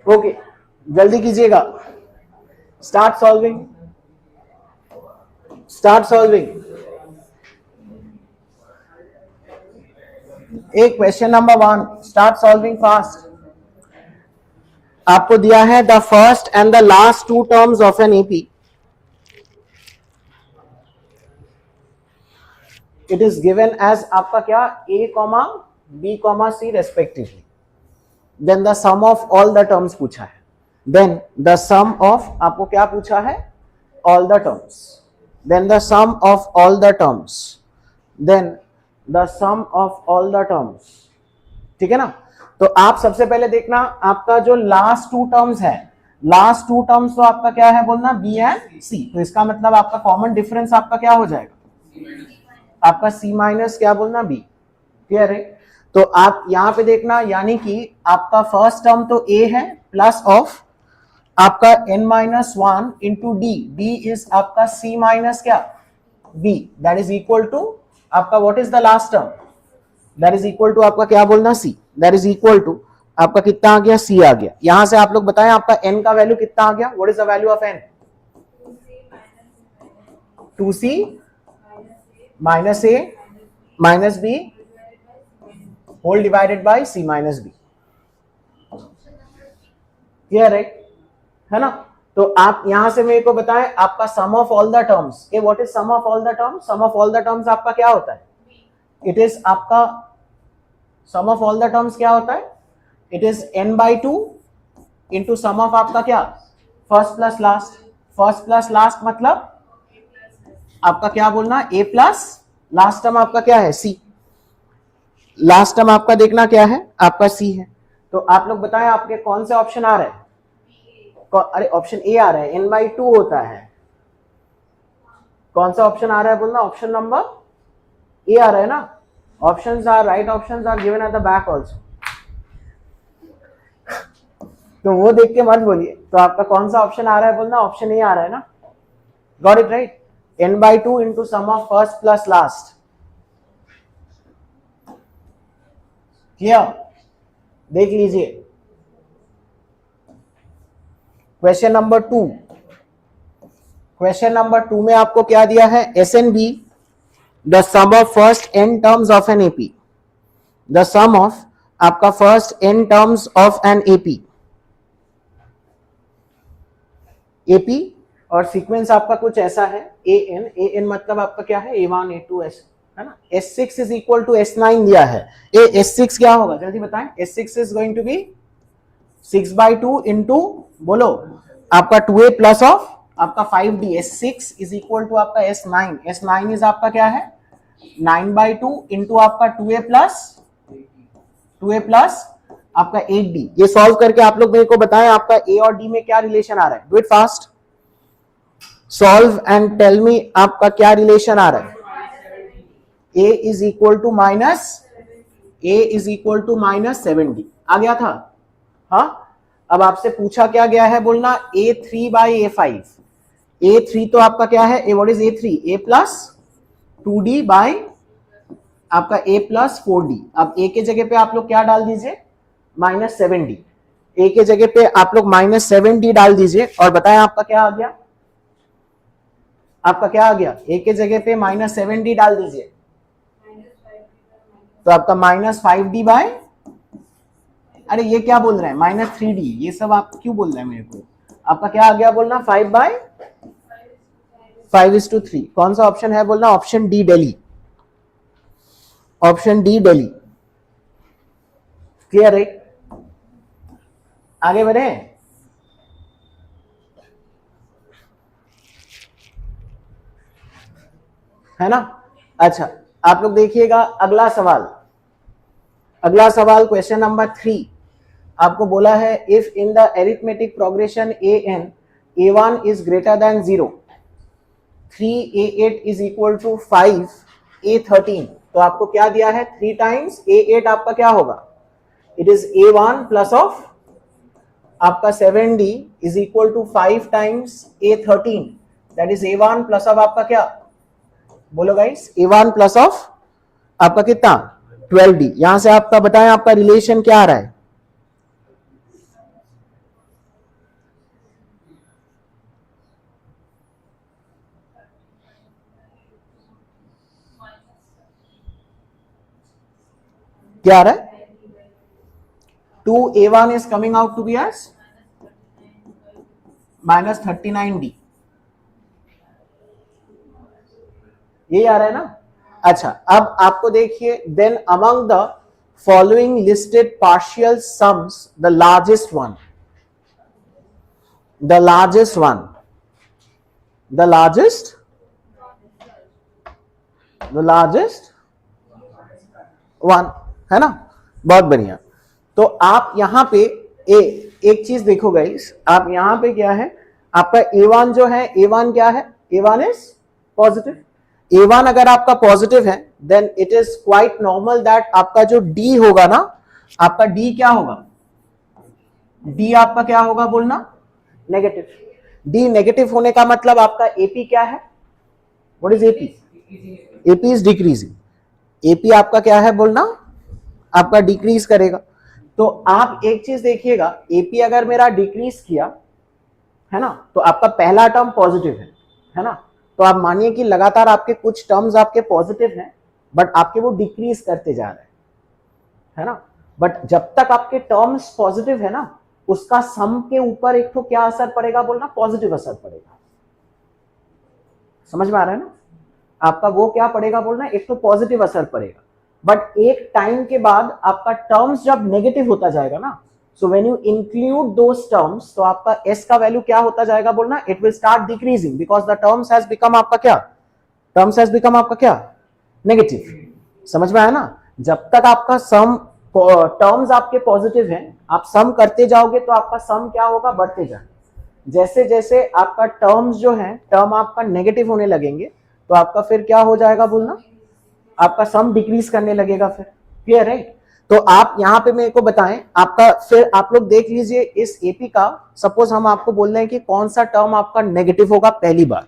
Okay, जल्दी कीजिएगा, start solving, start solving. एक question number 1, start solving fast. आपको दिया है the first and the last two terms of an AP, it is given as आपका क्या a, b, c respectively. Then the sum of all the terms पूछा है, then the sum of आपको क्या पूछा है, all the terms, then the sum of all the terms, then the sum of all the terms. ठीक है ना। तो आप सबसे पहले देखना आपका जो लास्ट टू टर्म्स है, लास्ट टू टर्म्स तो आपका क्या है बोलना, b एंड c। तो इसका मतलब आपका कॉमन डिफरेंस आपका क्या हो जाएगा, आपका c माइनस क्या बोलना b। क्लियर है। तो आप यहां पे देखना, यानी कि आपका फर्स्ट टर्म तो a है प्लस ऑफ आपका n minus 1 into d, d is आपका c माइनस क्या b, that is equal to आपका what is the last term, that is equal to आपका क्या बोलना c, that is equal to आपका कितना आ गया, c आ गया। यहां से आप लोग बताएं आपका n का वैल्यू कितना आ गया, what is the value of n, 2c minus a minus b whole divided by c minus b। Clear है ना। तो आप यहां से मेरे को बताएं आपका sum of all the terms, ये what is sum of all the terms, sum of all the terms आपका क्या होता है, इट इज आपका sum of all the terms क्या होता है, it is n/2 into sum of आपका क्या, first plus last, first plus last मतलब आपका क्या बोलना a प्लस लास्ट टर्म आपका क्या है c, लास्ट टर्म आपका देखना क्या है, आपका c है। तो आप लोग बताएं आपके कौन से ऑप्शन आ रहे हैं, अरे ऑप्शन ए आ रहा है, n/2 होता है। कौन सा ऑप्शन आ रहा है बोलना, ऑप्शन नंबर ए आ रहा है ना। Options are right, options are given at the back also. तो वो देख के मत बोलिए, तो आपका कौन सा ऑप्शन आ रहा है बोलना, ऑप्शन ए आ रहा है ना। Got it right, n/2 into sum of first plus last. Clear, देख लीजिए क्वेश्चन नंबर 2। क्वेश्चन नंबर 2 में आपको क्या दिया है, SNB the sum of first n terms of an AP, the sum of आपका first n terms of an AP और sequence आपका कुछ ऐसा है, an मतलब आपका क्या है, A1 A2 S है ना। S6 is equal to S9 दिया है, S6 क्या होगा जल्दी बताएं, S6 is going to be 6/2 into बोलो आपका 2a प्लस ऑफ आपका 5d, S6 is equal to आपका S9, S9 इज आपका क्या है 9/2 इंटू आपका 2a प्लस आपका 8d। ये सॉल्व करके आप लोग मेरे को बताएं आपका a और d में क्या रिलेशन आ रहा है, do it fast, solve and tell me आपका क्या रिलेशन आ रहा है। a is equal to minus 7d आ गया था। हाँ, अब आपसे पूछा क्या गया है बोलना, a3/a5, a3 तो आपका क्या है, what is a3, a plus 2d by आपका a प्लस 4d। अब a के जगह पे आप लोग क्या डाल दीजिए, माइनस 7d, a के जगह पे आप लोग माइनस 7d डाल दीजिए और बताएं आपका क्या आ गया, आपका क्या आ गया, a के जगह पे माइनस 7d डाल दीजिए, तो आपका माइनस 5d बाय, अरे ये क्या बोल रहे हैं माइनस 3d, ये सब आप क्यों बोल रहे हैं मेरे को, आपका क्या आ गया बोलना 5/5:3। कौन सा ऑप्शन है बोलना, option D Delhi, option D Delhi. Clear है, आगे बढ़े। है ना। अच्छा आप लोग देखिएगा अगला सवाल, अगला सवाल क्वेश्चन नंबर 3। आपको बोला है if in the arithmetic progression an a1 is greater than 0, 3a8 is equal to 5a13। तो आपको क्या दिया है, 3 टाइम्स a8 आपका क्या होगा, it is a1 plus of आपका 7d is equal to 5 times a13, that is a1 plus of आपका क्या बोलो गाइस, a1 प्लस ऑफ आपका कितना 12d। यहां से आपका बताएं आपका रिलेशन क्या आ रहा है, क्या आ रहा है? 2a1 is coming out to be as minus 39d, ये आ रहा है ना? अच्छा, अब आपको देखिए, then among the following listed partial sums the largest one, the largest one, the largest, the largest one, है ना? बहुत बढ़िया। तो आप यहां पे एक चीज देखो गाइस, आप यहां पे क्या है, आपका A1 जो है, A1 क्या है? A1 is positive. A1 अगर आपका पॉजिटिव है, then it is quite normal that आपका जो D होगा ना, आपका D क्या होगा? D आपका क्या होगा बोलना? नेगेटिव। D नेगेटिव होने का मतलब आपका AP क्या है? What is AP? AP is decreasing. AP आपका क्या है बोलना? आपका डिक्रीज करेगा। तो आप एक चीज देखिएगा, AP अगर मेरा डिक्रीज किया है ना, तो आपका पहला टर्म पॉजिटिव है ना? तो आप मानिए कि लगातार आपके कुछ टर्म्स आपके पॉजिटिव हैं, बट आपके वो डिक्रीज करते जा रहे हैं, है ना? बट जब तक आपके टर्म्स पॉजिटिव है ना, उसका सम के ऊपर एक तो क्या असर पड़ेगा बोलना? पॉजिटिव असर पड़ेगा। समझ में आ रहा है ना? आपका वो क्या पड़ेगा बोलना? एक तो पॉजिटिव असर पड़ेगा, बट एक टाइम के बाद आपका टर्म्स जब नेगेटिव होता जाएगा ना, so when you include those terms, तो आपका s का वैल्यू क्या होता जाएगा बोलना? It will start decreasing, because the terms has become आपका क्या? टर्म्स हैज बिकम आपका क्या? नेगेटिव। समझ में आया ना? जब तक आपका सम टर्म्स आपके पॉजिटिव हैं, आप सम करते जाओगे तो आपका सम क्या होगा? बढ़ते जाएगा। जैसे जैसे आपका टर्म्स जो है, टर्म आपका नेगेटिव होने लगेंगे, तो आपका फिर क्या हो जाएगा बोलना? आपका सम डिक्रीज करने लगेगा फिर। Clear, right? तो आप यहां पे मेरे को बताएं, आपका फिर आप लोग देख लीजिए इस एपी का, सपोज हम आपको बोल रहे हैं कि कौन सा टर्म आपका नेगेटिव होगा पहली बार,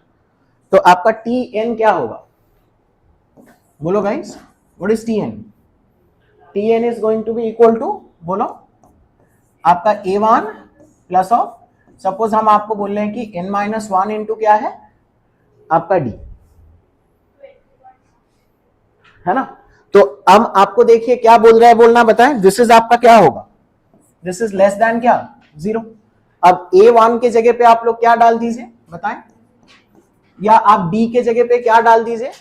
तो आपका टी एन क्या होगा? बोलो guys, what is T n? T n is going to be equal to, बोलो, आपका A1 प्लस ऑफ, सपोज हम आपको बोल रहे हैं कि n-1 इंटू क्या है? आपका D, है ना? तो हम आपको देखिए क्या बोल रहा है बोलना, बताएं। दिस इज आपका क्या होगा? दिस इज लेस देन क्या? 0। अब A1 के जगह पे आप लोग क्या डाल दीजिए बताएं, या आप D के जगह पे क्या डाल दीजिए,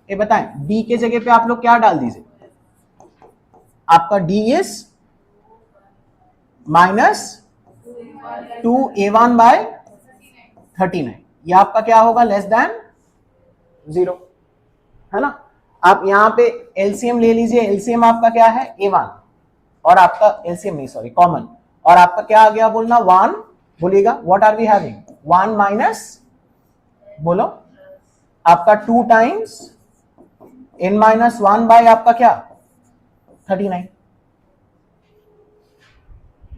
ये बताएं। D के जगह पे आप लोग क्या डाल दीजिए? आपका D इज -2A1/39, ये आपका क्या होगा? लेस देन 0, है ना? आप यहां पे एलसीएम ले लीजिए, एलसीएम आपका क्या है? A1, और आपका एलसीएम नहीं, सॉरी, कॉमन, और आपका क्या आ गया बोलना? 1, बोलिएगा, what are we having? 1 minus, बोलो, आपका 2 टाइम्स n-1 बाय आपका क्या? 39।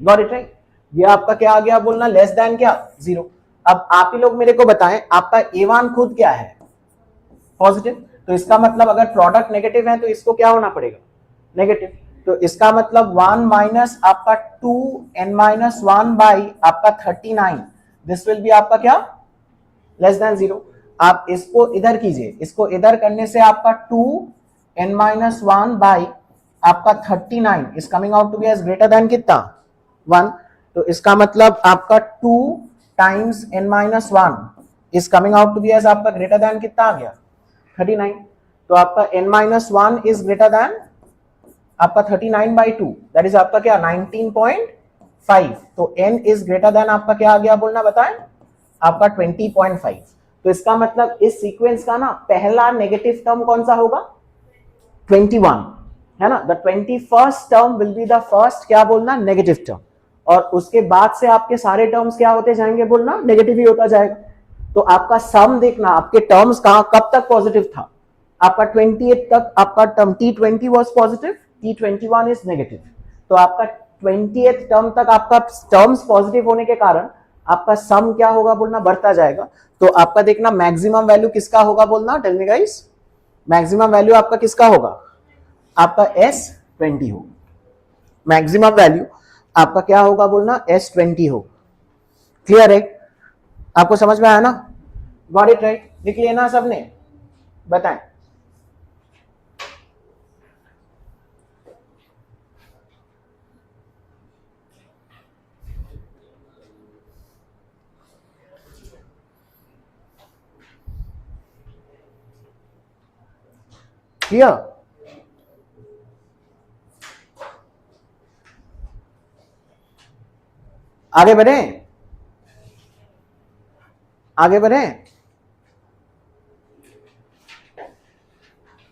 Got it, right? ये आपका क्या आ गया बोलना? लेस देन क्या? 0। अब आप ही लोग मेरे को बताएं, आपका A1 खुद क्या है? पॉजिटिव। तो इसका मतलब अगर प्रोडक्ट नेगेटिव है तो इसको क्या होना पड़ेगा? नेगेटिव। तो इसका मतलब 1 माइनस आपका 2n-1 बाई आपका 39, दिस विल बी आपका क्या? Less than 0। आप इसको इधर कीजिए, इसको इधर करने से आपका 2n-1 बाई आपका 39 is coming out to be as greater than कितना? 1। तो इसका मतलब आपका 2 times n-1 is coming out to be as आपका ग्रेटर देन कितना आ गया? 39। तो आपका n-1 इज ग्रेटर देन आपका 39/2, दैट इज आपका क्या? 19.5। तो n इज ग्रेटर देन आपका क्या आ गया बोलना, बताएं? आपका 20.5। तो इसका मतलब इस सीक्वेंस का ना पहला नेगेटिव टर्म कौन सा होगा? 21, है ना? The 21st term will be the first क्या बोलना? Negative term. और उसके बाद से आपके सारे टर्म्स क्या होते जाएंगे बोलना? नेगेटिव ही होता जाएगा। तो आपका सम देखना, आपके टर्म्स कहां कब तक पॉजिटिव था? आपका 28 तक आपका term T20 was positive, T21 is negative. तो आपका 28th टर्म तक आपका टर्म्स पॉजिटिव होने के कारण आपका सम क्या होगा बोलना? बढ़ता जाएगा। तो आपका देखना मैक्सिमम वैल्यू किसका होगा बोलना? Tell me guys, maximum value आपका किसका होगा? आपका S20 होगा। मैक्सिमम वैल्यू आपका क्या होगा बोलना? S20 होगा। क्लियर है? आपको समझ में आया ना? Got it, right? लिख लिया ना सबने? बताएं। क्लियर? आगे बढ़े, आगे बढ़े,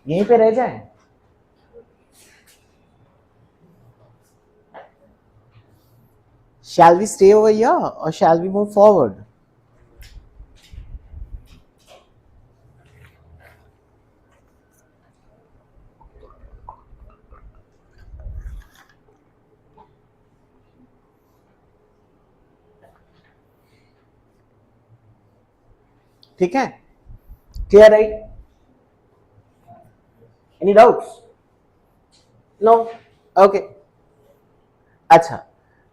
यहीं पे रह जाए? Shall we stay over here or shall we move forward? ठीक है, clear right? Any doubts? No? Okay, अच्छा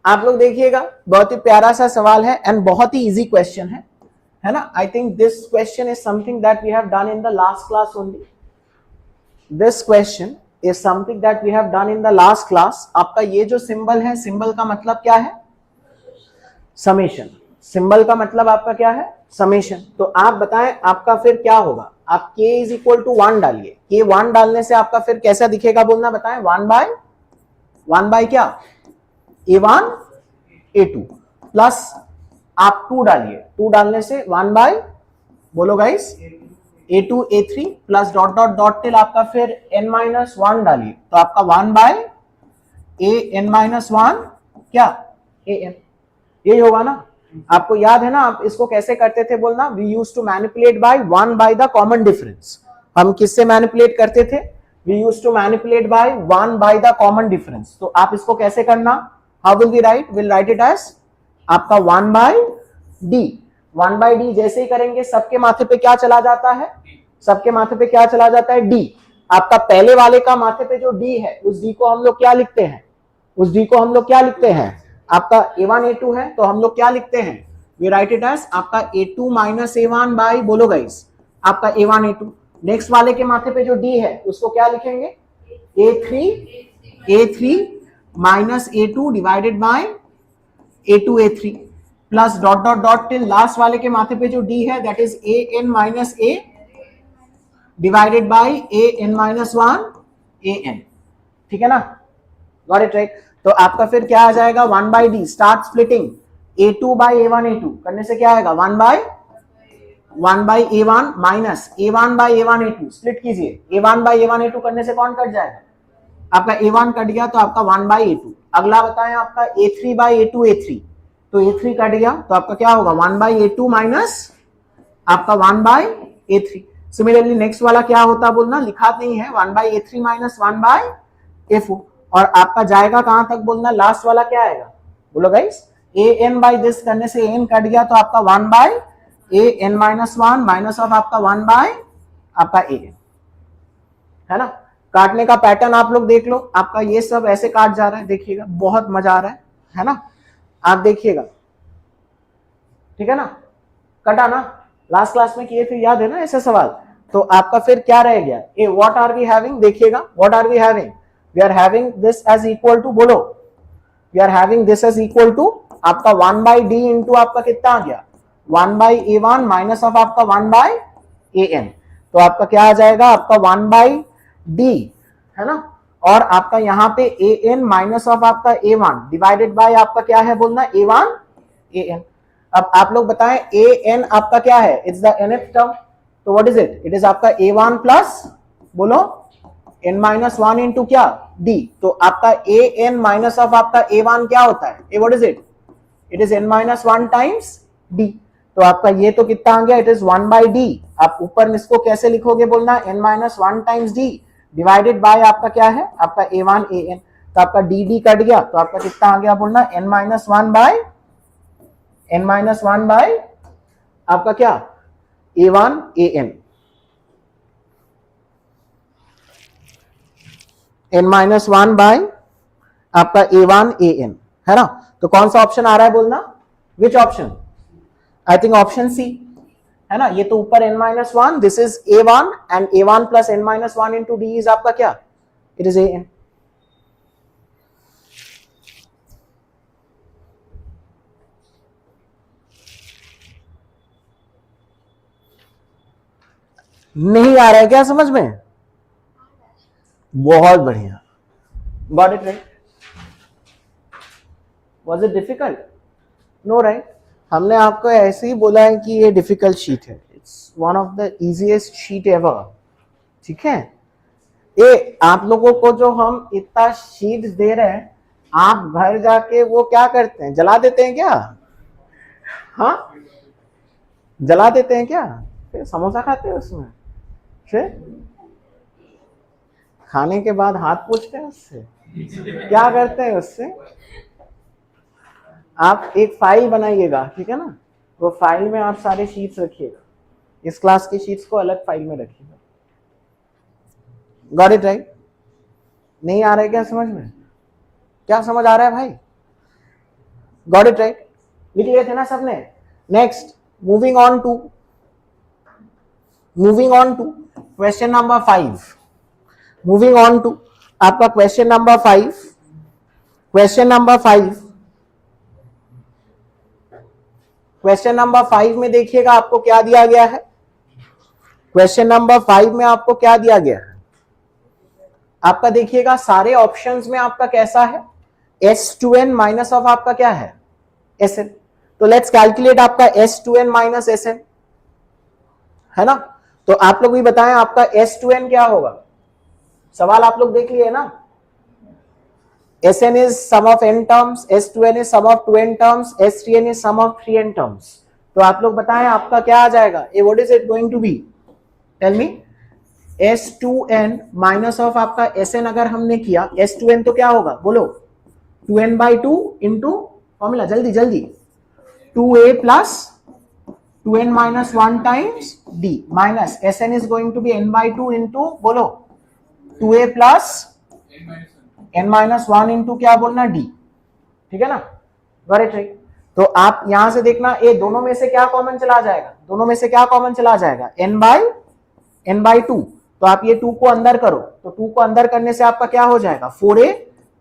आप लोग देखिएगा, बहुत ही प्यारा सा सवाल है एंड बहुत ही इजी क्वेश्चन है ना? I think this question is something that we have done in the last class only. This question is something that we have done in the last class. आपका ये जो सिंबल है, symbol का मतलब क्या है? समेशन. सिंबल का मतलब आपका क्या है? समेशन. तो आप बताएं आपका फिर क्या होगा? आप k इज इक्वल टू 1 डालिए. k 1 डालने से आपका फिर कैसा दिखेगा बोलना, बताएं. 1 बाय क्या? a1 a2 प्लस आप 2 डालिए. 2 डालने से 1 बाय, बोलो guys, a2 a3 plus dot dot dot till आपका फिर n-1 डालिए. तो आपका 1 बाय an-1 क्या? an. यही होगा ना? आपको याद है ना आप इसको कैसे करते थे बोलना? We use to manipulate by 1 by the common difference. हम किससे मैनिपुलेट करते थे? We use to manipulate by 1 by the common difference. तो आप इसको कैसे करना? How will we write? Will write it as आपका 1 बाय डी. 1 बाय डी जैसे ही करेंगे सबके माथे पे क्या चला जाता है? सबके माथे पे क्या चला जाता है? डी. आपका पहले वाले का माथे पे जो डी है उस डी को हम लोग क्या लिखते हैं? उस डी को हम लोग क्या लिखते हैं? आपका a1 a2 है तो हम लोग क्या लिखते हैं? वी राइट इट एज आपका a2 माइनस a1 बाई, बोलो गाइस, आपका a1 a2. नेक्स्ट वाले के माथे पे जो d है उसको क्या लिखेंगे? a3 minus a2 divided by a2 a3 plus dot dot dot till last वाले के माथे पे जो d है that is an minus a divided by an-1 an. ठीक है ना? Got it right? तो आपका फिर क्या आ जाएगा? 1 by D. Start splitting. a2 by a1 a2 करने से क्या आएगा? 1 by a1 minus a1 by a1 a2. Split कीजिए. a1 बाई a1 a2 करने से कौन कट जाएगा? आपका a1 कट गया तो आपका 1 बाई a2. अगला बताएं आपका a3 बाई a2 a3. तो a3 कट गया तो आपका क्या होगा? 1 बाई a2 माइनस आपका 1 बाई a3. सिमिलरली नेक्स्ट वाला क्या होता बोलना? लिखा नहीं है. 1 by a3 minus 1 by a4. और आपका जाएगा कहां तक बोलना? लास्ट वाला क्या आएगा? बोलो गाइस. an बाई दिस करने से an कट गया तो आपका 1 बाई an-1 माइनस ऑफ आपका 1 बाई आपका an. है ना? काटने का पैटर्न आप लोग देख लो. आपका ये सब ऐसे काट जा रहा है, देखिएगा बहुत मजा आ रहा है ना? आप देखिएगा. ठीक है ना? कटा ना? लास्ट क्लास में किए थे, याद है ना ऐसे सवाल? तो आपका फिर क्या रह गया? Uh what are we having? देखिएगा what are we having. We are having this as equal to, बोलो, we are having this as equal to आपका 1 बाई डी इंटू आपका कितना आ गया? 1 बाई a1 माइनस ऑफ आपका 1 बाई an. तो आपका क्या आ जाएगा? आपका 1 बाई डी, है ना? और आपका यहाँ पे an माइनस ऑफ आपका a1 डिवाइडेड बाय आपका क्या है बोलना? a1 an. अब आप लोग बताएं an आपका क्या है? It's the nth term. तो what is it? It is आपका a1 प्लस, बोलो, n-1 इंटू क्या? d. तो आपका an माइनस ऑफ आपका a1 क्या होता है? What is it? It is n-1 times d. तो आपका ये तो कितना आ गया? It is 1 by D. आप ऊपर में इसको कैसे लिखोगे बोलना? n-1 times d divided by आपका क्या है? आपका a1 an. तो आपका dd कट गया तो आपका कितना आ गया बोलना? n-1 बाय आपका क्या? a1 an. n-1 बाय आपका a1 an, है ना? तो कौन सा ऑप्शन आ रहा है बोलना? Which option? I think option C, है ना? ये तो ऊपर n-1, this is a1 and a1 plus n-1 into d is आपका क्या? It is an. नहीं आ रहा है क्या समझ में? बहुत बढ़िया, got it right. Was it difficult? No right. हमने आपको ऐसे ही बोला है कि ये डिफिकल्ट शीट है, it's one of the easiest sheet ever, ठीक है। ये आप लोगों को जो हम इतना शीट दे रहे हैं, आप घर जाके वो क्या करते हैं, जला देते हैं क्या? हाँ, जला देते हैं क्या? फिर समोसा खाते हैं उसमें, फिर खाने के बाद हाथ पोंछते हैं उससे, क्या करते हैं उससे? आप एक फाइल बनाइएगा, ठीक है ना, वो फाइल में आप सारे शीट्स रखिएगा, इस क्लास की शीट्स को अलग फाइल में रखिएगा। Got it right? नहीं आ रहा है क्या समझ में? क्या समझ आ रहा है भाई? Got it right? लिख लिए थे ना सबने? Next, moving on to question number 5। Moving on to आपका क्वेश्चन नंबर 5। क्वेश्चन नंबर 5 में देखिएगा आपको क्या दिया गया है। क्वेश्चन नंबर 5 में आपको क्या दिया गया है? आपका देखिएगा सारे ऑप्शंस में आपका कैसा है, S2n माइनस ऑफ आपका क्या है, Sn। तो लेट्स कैलकुलेट आपका S2n माइनस Sn, है ना। तो आप लोग भी बताएं आपका S2n क्या होगा। सवाल आप लोग देख लिए ना। Sn is sum of n terms, S2n is sum of 2n terms, S3n is sum of 3n terms। तो आप लोग बताएं आपका क्या आ जाएगा, what is it going to be? Tell me। S2n minus of आपका Sn अगर हमने किया, S2n तो क्या होगा बोलो, 2n/2 इंटू फॉर्मूला, जल्दी जल्दी, 2a plus 2n minus 1 times d minus Sn is going to be n/2 into बोलो 2a प्लस n-1 इंटू क्या बोलना d, ठीक है ना। Very right. तो आप यहां से देखना, ये दोनों में से क्या कॉमन चला जाएगा, दोनों में से क्या कॉमन चला जाएगा, n/2। तो आप ये 2 को अंदर करो, तो 2 को अंदर करने से आपका क्या हो जाएगा, 4a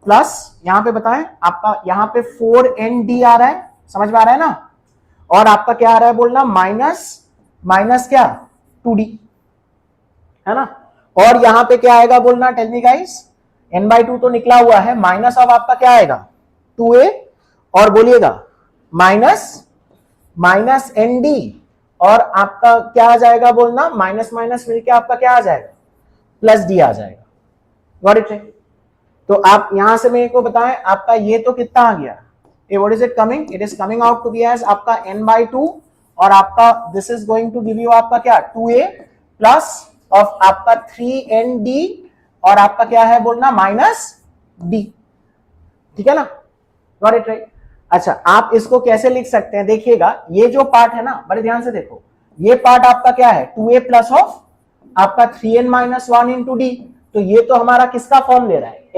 प्लस, यहां पे बताएं आपका यहां पे 4nd आ रहा है, समझ में आ रहा है ना। और आपका क्या आ रहा है बोलना, माइनस क्या 2d, है ना। और यहां पे क्या आएगा बोलना, टेल मी गाइस, n/2 तो निकला हुआ है, माइनस ऑफ आपका क्या आएगा 2a, और बोलिएगा माइनस nd, और आपका क्या आ जाएगा बोलना, माइनस माइनस मिलके आपका क्या आ जाएगा, प्लस d आ जाएगा। Got it? तो आप यहां से मेरे को बताएं आपका ये तो कितना आ गया, ये what is it coming, it is coming out to be as आपका n/2, और आपका this is going to give you आपका क्या 2a प्लस ऑफ आपका 3nd, और आपका क्या है बोलना माइनस d, ठीक है ना। Got it right? अच्छा, आप इसको कैसे लिख सकते हैं, देखिएगा ये जो पार्ट है ना, बड़े ध्यान से देखो, ये पार्ट आपका क्या है 2a प्लस ऑफ आपका 3n माइनस 1 इंटू डी। तो ये तो हमारा किसका फॉर्म ले रहा है,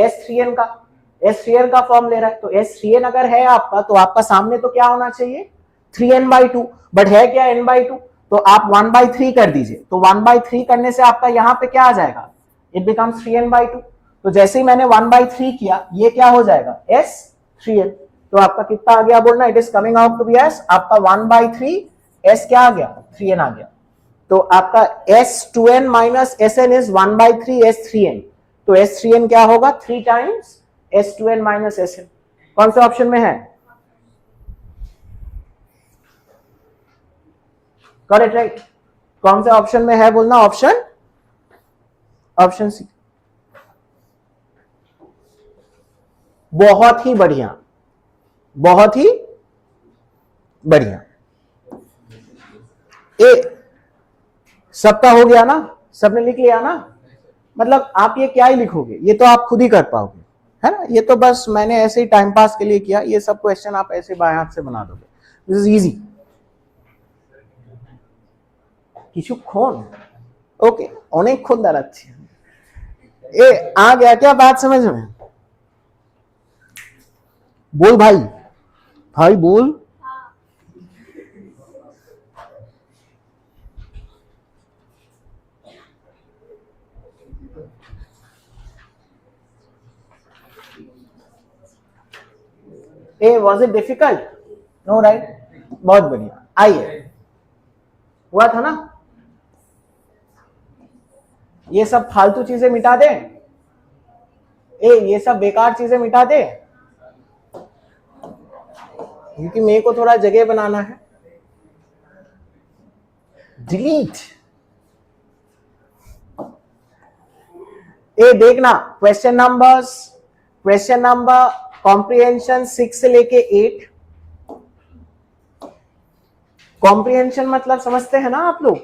S3n का फॉर्म ले रहा है। तो S3n अगर है आपका, तो आपका सामने तो क्या होना चाहिए 3n/2, बट है क्या n/2, तो आप 1/3 कर दीजिए। तो 1/3 करने से आपका यहां पे क्या आ जाएगा, इट बिकम्स 3n/2। तो जैसे ही मैंने 1/3 किया, ये क्या हो जाएगा S3n। तो आपका कितना आ गया बोलना, it is coming out to be as आपका 1/3, S क्या आ गया 3n आ गया। तो आपका S2n minus Sn is 1/3 S3n। तो S3n क्या होगा 3 टाइम्स S2n माइनस Sn। कौन से ऑप्शन में है, करेक्ट राइट? कौन से ऑप्शन में है बोलना, ऑप्शन सी। बहुत ही बढ़िया, बहुत ही बढ़िया। ए सबका हो गया ना, सबने लिख लिया ना। मतलब आप ये क्या ही लिखोगे, ये तो आप खुद ही कर पाओगे, है ना। ये तो बस मैंने ऐसे ही टाइम पास के लिए किया, ये सब क्वेश्चन आप ऐसे बाएं हाथ से बना दोगे, दिस इज इजी। কিছুক্ষণ ओके, অনেকক্ষণ দাঁড়াচ্ছি। ए आ गया क्या बात समझ में? बोल भाई, भाई बोल। Uh was it difficult? No right, बहुत बढ़िया। आइए, हुआ था ना, ये सब फालतू चीजें मिटा दें। ये सब बेकार चीजें मिटा दे, क्योंकि मेरे को थोड़ा जगह बनाना है। डिलीट। ए देखना, क्वेश्चन नंबर कॉम्प्रिहेंशन 6 से लेके 8। कॉम्प्रिहेंशन मतलब समझते हैं ना आप लोग?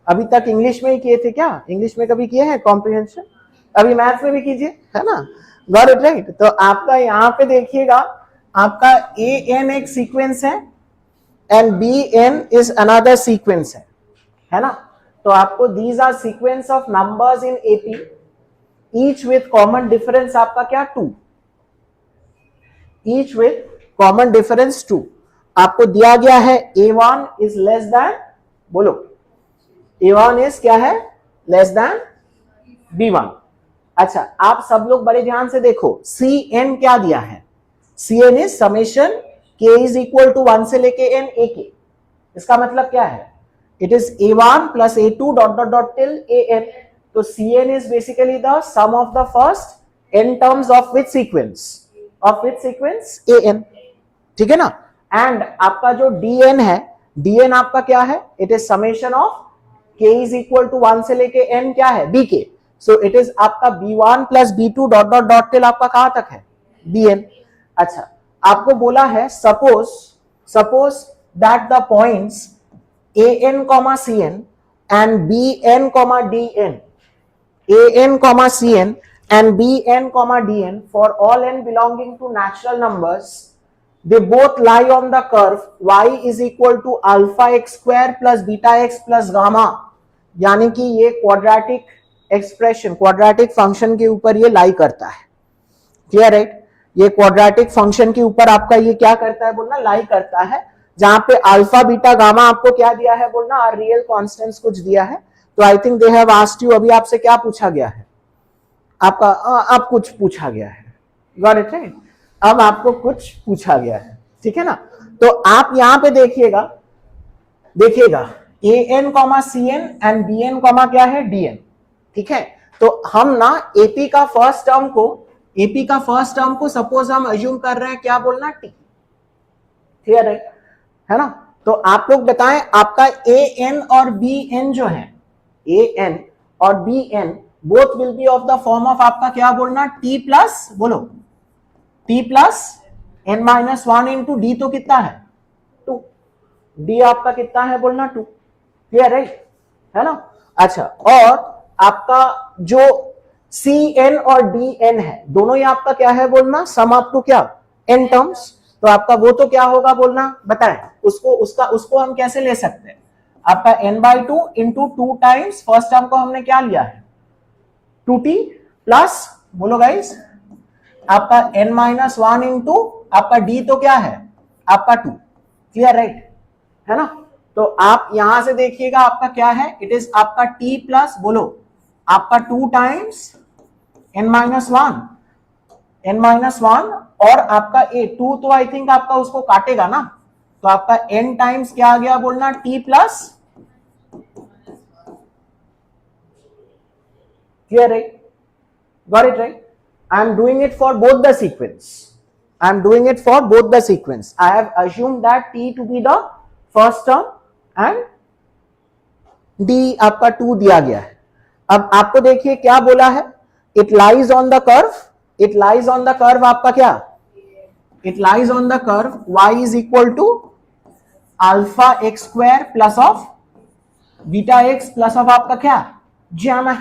अभी तक इंग्लिश में ही किए थे क्या? इंग्लिश में कभी किए हैं कॉम्प्रिहेंशन? अभी मैथ्स में भी कीजिए, है ना? Got it right? तो आपका यहाँ पे देखिएगा, आपका ए एन एक सीक्वेंस है and b N is another sequence है ना? तो आपको these are sequence of numbers in AP, each with common difference आपका क्या? 2। Each with common difference 2। आपको दिया गया है A1 इज लेस देन, बोलो, A1 इज क्या है? Less than B1। अच्छा, आप सब लोग बड़े ध्यान से देखो, Cn क्या दिया है? Cn is summation k is equal to 1 से लेके n ak। इसका मतलब क्या है? It is A1 plus A2 dot dot dot till an। तो Cn is basically the sum of the first n terms of which sequence? Of which sequence? an। ठीक है ना? एंड आपका जो dn है, dn आपका क्या है? It is summation of k is equal to 1 से लेके n क्या है? bk। सो इट इज आपका b1 plus b2 dot dot dot till आपका कहां तक है? bn। अच्छा, आपको बोला है suppose that the points an, cn and bn, dn, an, cn and bn, dn for all n belonging to natural numbers, they both lie on the curve y is equal to alpha x square plus beta x plus gamma। यानी कि ये quadratic expression, quadratic function के ऊपर ये लाई करता है। Clear right? ये quadratic function के ऊपर आपका ये क्या करता है बोलना? लाई करता है, जहां पे अल्फा बीटा गामा आपको क्या दिया है बोलना? और रियल कांस्टेंट्स कुछ दिया है। तो I think they have asked you, अभी आपसे क्या पूछा गया है? आपका अब कुछ पूछा गया है। Got it right? अब आपको कुछ पूछा गया है, ठीक है ना? तो आप यहां पे देखिएगा an, cn एंड bn, क्या है? dn। ठीक है? तो हम ना एपी का फर्स्ट टर्म को सपोज हम अज्यूम कर रहे हैं क्या बोलना? t। क्लियर है ना? तो आप लोग बताएं, आपका an और bn जो है, an और bn both will be of the form of आपका क्या बोलना? t प्लस, बोलो, t plus n minus 1 into D. तो कितना है? 2। d आपका कितना है बोलना? 2। Clear right? है ना? अच्छा, और आपका जो Cn और Dn है, दोनों ही आपका क्या है बोलना? सम अप टू क्या? n terms. तो आपका वो तो क्या होगा बोलना? बताएं उसको हम कैसे ले सकते हैं? आपका n/2 into 2 times first term को हमने क्या लिया है? 2t प्लस, बोलो गाइस, आपका n-1 इंटू आपका d तो क्या है? आपका 2। Clear right? है ना? तो आप यहां से देखिएगा, आपका क्या है? इट इज आपका t प्लस, बोलो, आपका 2 टाइम्स n-1 और आपका a 2 तो आई थिंक आपका उसको काटेगा ना, तो आपका n टाइम्स क्या आ गया बोलना? t plus. Clear right? Got it right? I am doing it for both the sequence. I have assumed that t to be the first term and d आपका 2 दिया गया है। अब आपको देखिए क्या बोला है? It lies on the curve आपका क्या? It lies on the curve y is equal to alpha x square plus of beta x plus of आपका क्या? जैमा।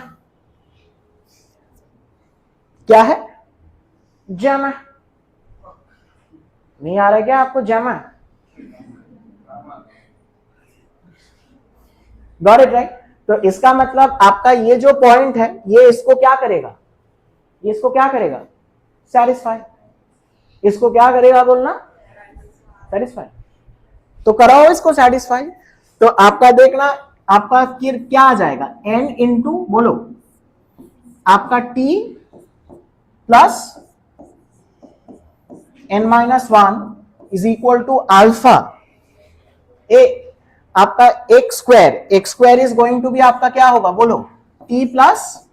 क्या है? जैमा। नहीं आ रहा है क्या आपको जैमा? Got it right? तो इसका मतलब आपका ये जो पॉइंट है, ये इसको क्या करेगा? सैटिस्फाई। इसको क्या करेगा बोलना? सैटिस्फाई। तो कराओ इसको सैटिस्फाई। तो आपका देखना, आपका क्या आ जाएगा? n इंटू, बोलो, आपका t plus n-1 is equal to alpha a, आपका x square is going to be आपका क्या होगा? बोलो, t plus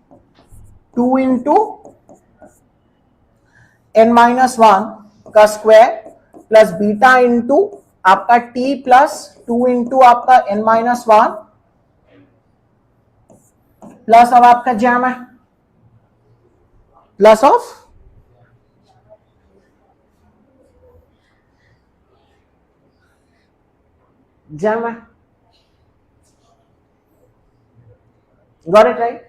2 into n minus one का स्क्वायर प्लस बीटा इंटू आपका t प्लस 2 इंटू आपका n माइनस वन प्लस अब आपका जैम है plus of gamma got it right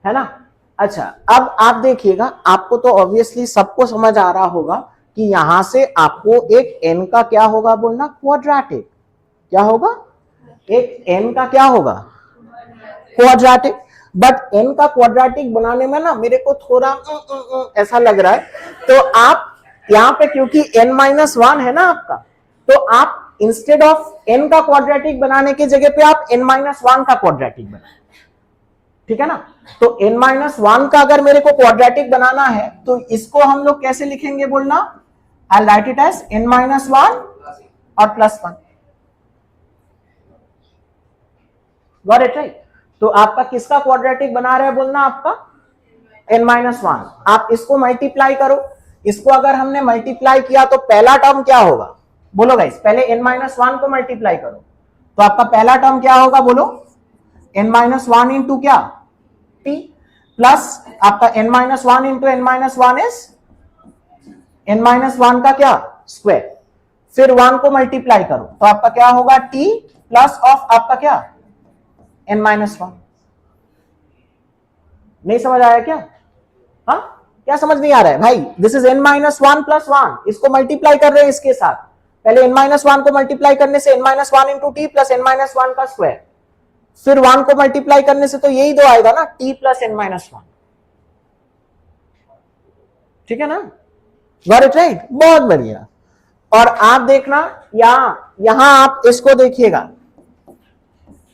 है ना। अच्छा अब आप देखिएगा, आपको तो ऑब्वियसली सबको समझ आ रहा होगा कि यहां से आपको एक n का क्या होगा बोलना, क्वाड्रेटिक। क्या होगा, एक n का क्या होगा, क्वाड्रेटिक। बट n का क्वाड्रेटिक बनाने में ना मेरे को थोड़ा ऐसा लग रहा है, तो आप यहां पे क्योंकि n माइनस वन है ना आपका, तो आप इंस्टेड ऑफ n का क्वाड्रेटिक बनाने की जगह पे आप n माइनस वन का क्वाड्रेटिक बनाए, ठीक है ना। तो n माइनस वन का अगर मेरे को क्वाड्रेटिक बनाना है तो इसको हम लोग कैसे लिखेंगे बोलना, I write it as n minus one और plus one. Got it right. तो आपका किसका क्वाड्रेटिक बना रहे हैं बोलना, आपका n माइनस वन। आप इसको मल्टीप्लाई करो, इसको अगर हमने मल्टीप्लाई किया तो पहला टर्म क्या होगा बोलो गाइस, पहले n माइनस वन को मल्टीप्लाई करो तो आपका पहला टर्म क्या होगा बोलो, n माइनस वन इंटू क्या t प्लस आपका n minus one into n minus one is n minus one का क्या स्क्वायर, फिर वन को मल्टीप्लाई करो तो आपका क्या होगा t प्लस ऑफ आपका क्या n माइनस वन। नहीं समझ आया क्या, हाँ क्या समझ नहीं आ रहा है भाई, this is n minus one plus one, इसको मल्टीप्लाई कर रहे हैं इसके साथ, पहले n माइनस वन को मल्टीप्लाई करने से n minus one into T plus n minus one का स्क्वायर, फिर वन को मल्टीप्लाई करने से तो यही दो आएगा ना t plus n minus one, ठीक है ना। गॉट इट राइट, बहुत बढ़िया। और आप देखना यहां आप इसको देखिएगा,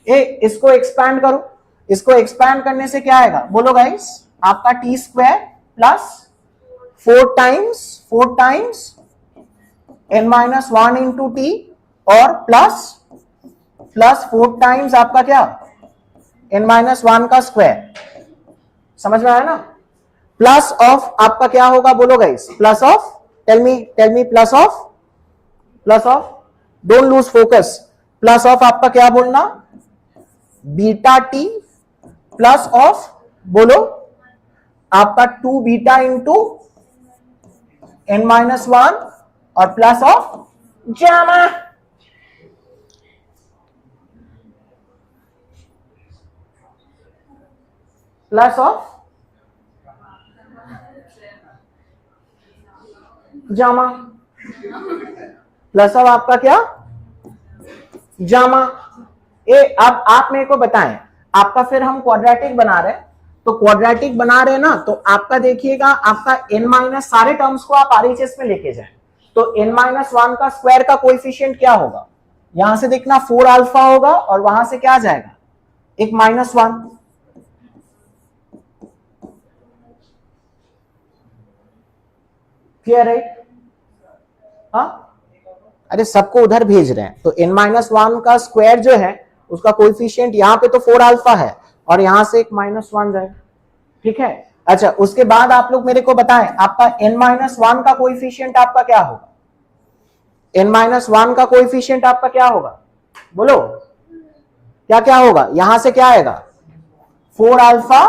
इसको एक्सपैंड करो, इसको एक्सपैंड करने से क्या आएगा बोलो गाइस, आपका T square plus 4 times n minus one into T और प्लस 4 टाइम्स आपका क्या n माइनस वन का स्क्वायर, समझ में आया ना। प्लस ऑफ आपका क्या होगा बोलो guys, plus of tell me plus of don't lose focus, plus of आपका क्या बोलना, बीटा टी प्लस ऑफ बोलो आपका 2 beta into n minus one और plus of gamma. Plus of gamma, plus of आपका क्या जामा। अब आप मेरे को बताएं, आपका फिर हम क्वाड्रेटिक बना रहे हैं, तो क्वाड्रेटिक बना रहे हैं ना, तो आपका देखिएगा आपका n माइनस सारे टर्म्स को आप आरएचएस में लेके जाएं, तो n माइनस वन का स्क्वायर का कोएफिशिएंट क्या होगा, यहां से देखना 4 अल्फा होगा और वहां से क्या आ जाएगा एक माइनस वन। क्लियर है, हाँ अरे सबको उधर भेज रहे हैं, तो n माइनस वन का स्क्वायर जो है उसका कोएफिशिएंट यहाँ पे तो 4 अल्फा है और यहां से एक माइनस वन जाएगा, ठीक है। अच्छा उसके बाद आप लोग मेरे को बताएं, आपका n माइनस वन का कोएफिशिएंट आपका क्या होगा, n माइनस वन का कोएफिशिएंट आपका क्या होगा बोलो, क्या क्या होगा, यहां से क्या आएगा 4 अल्फा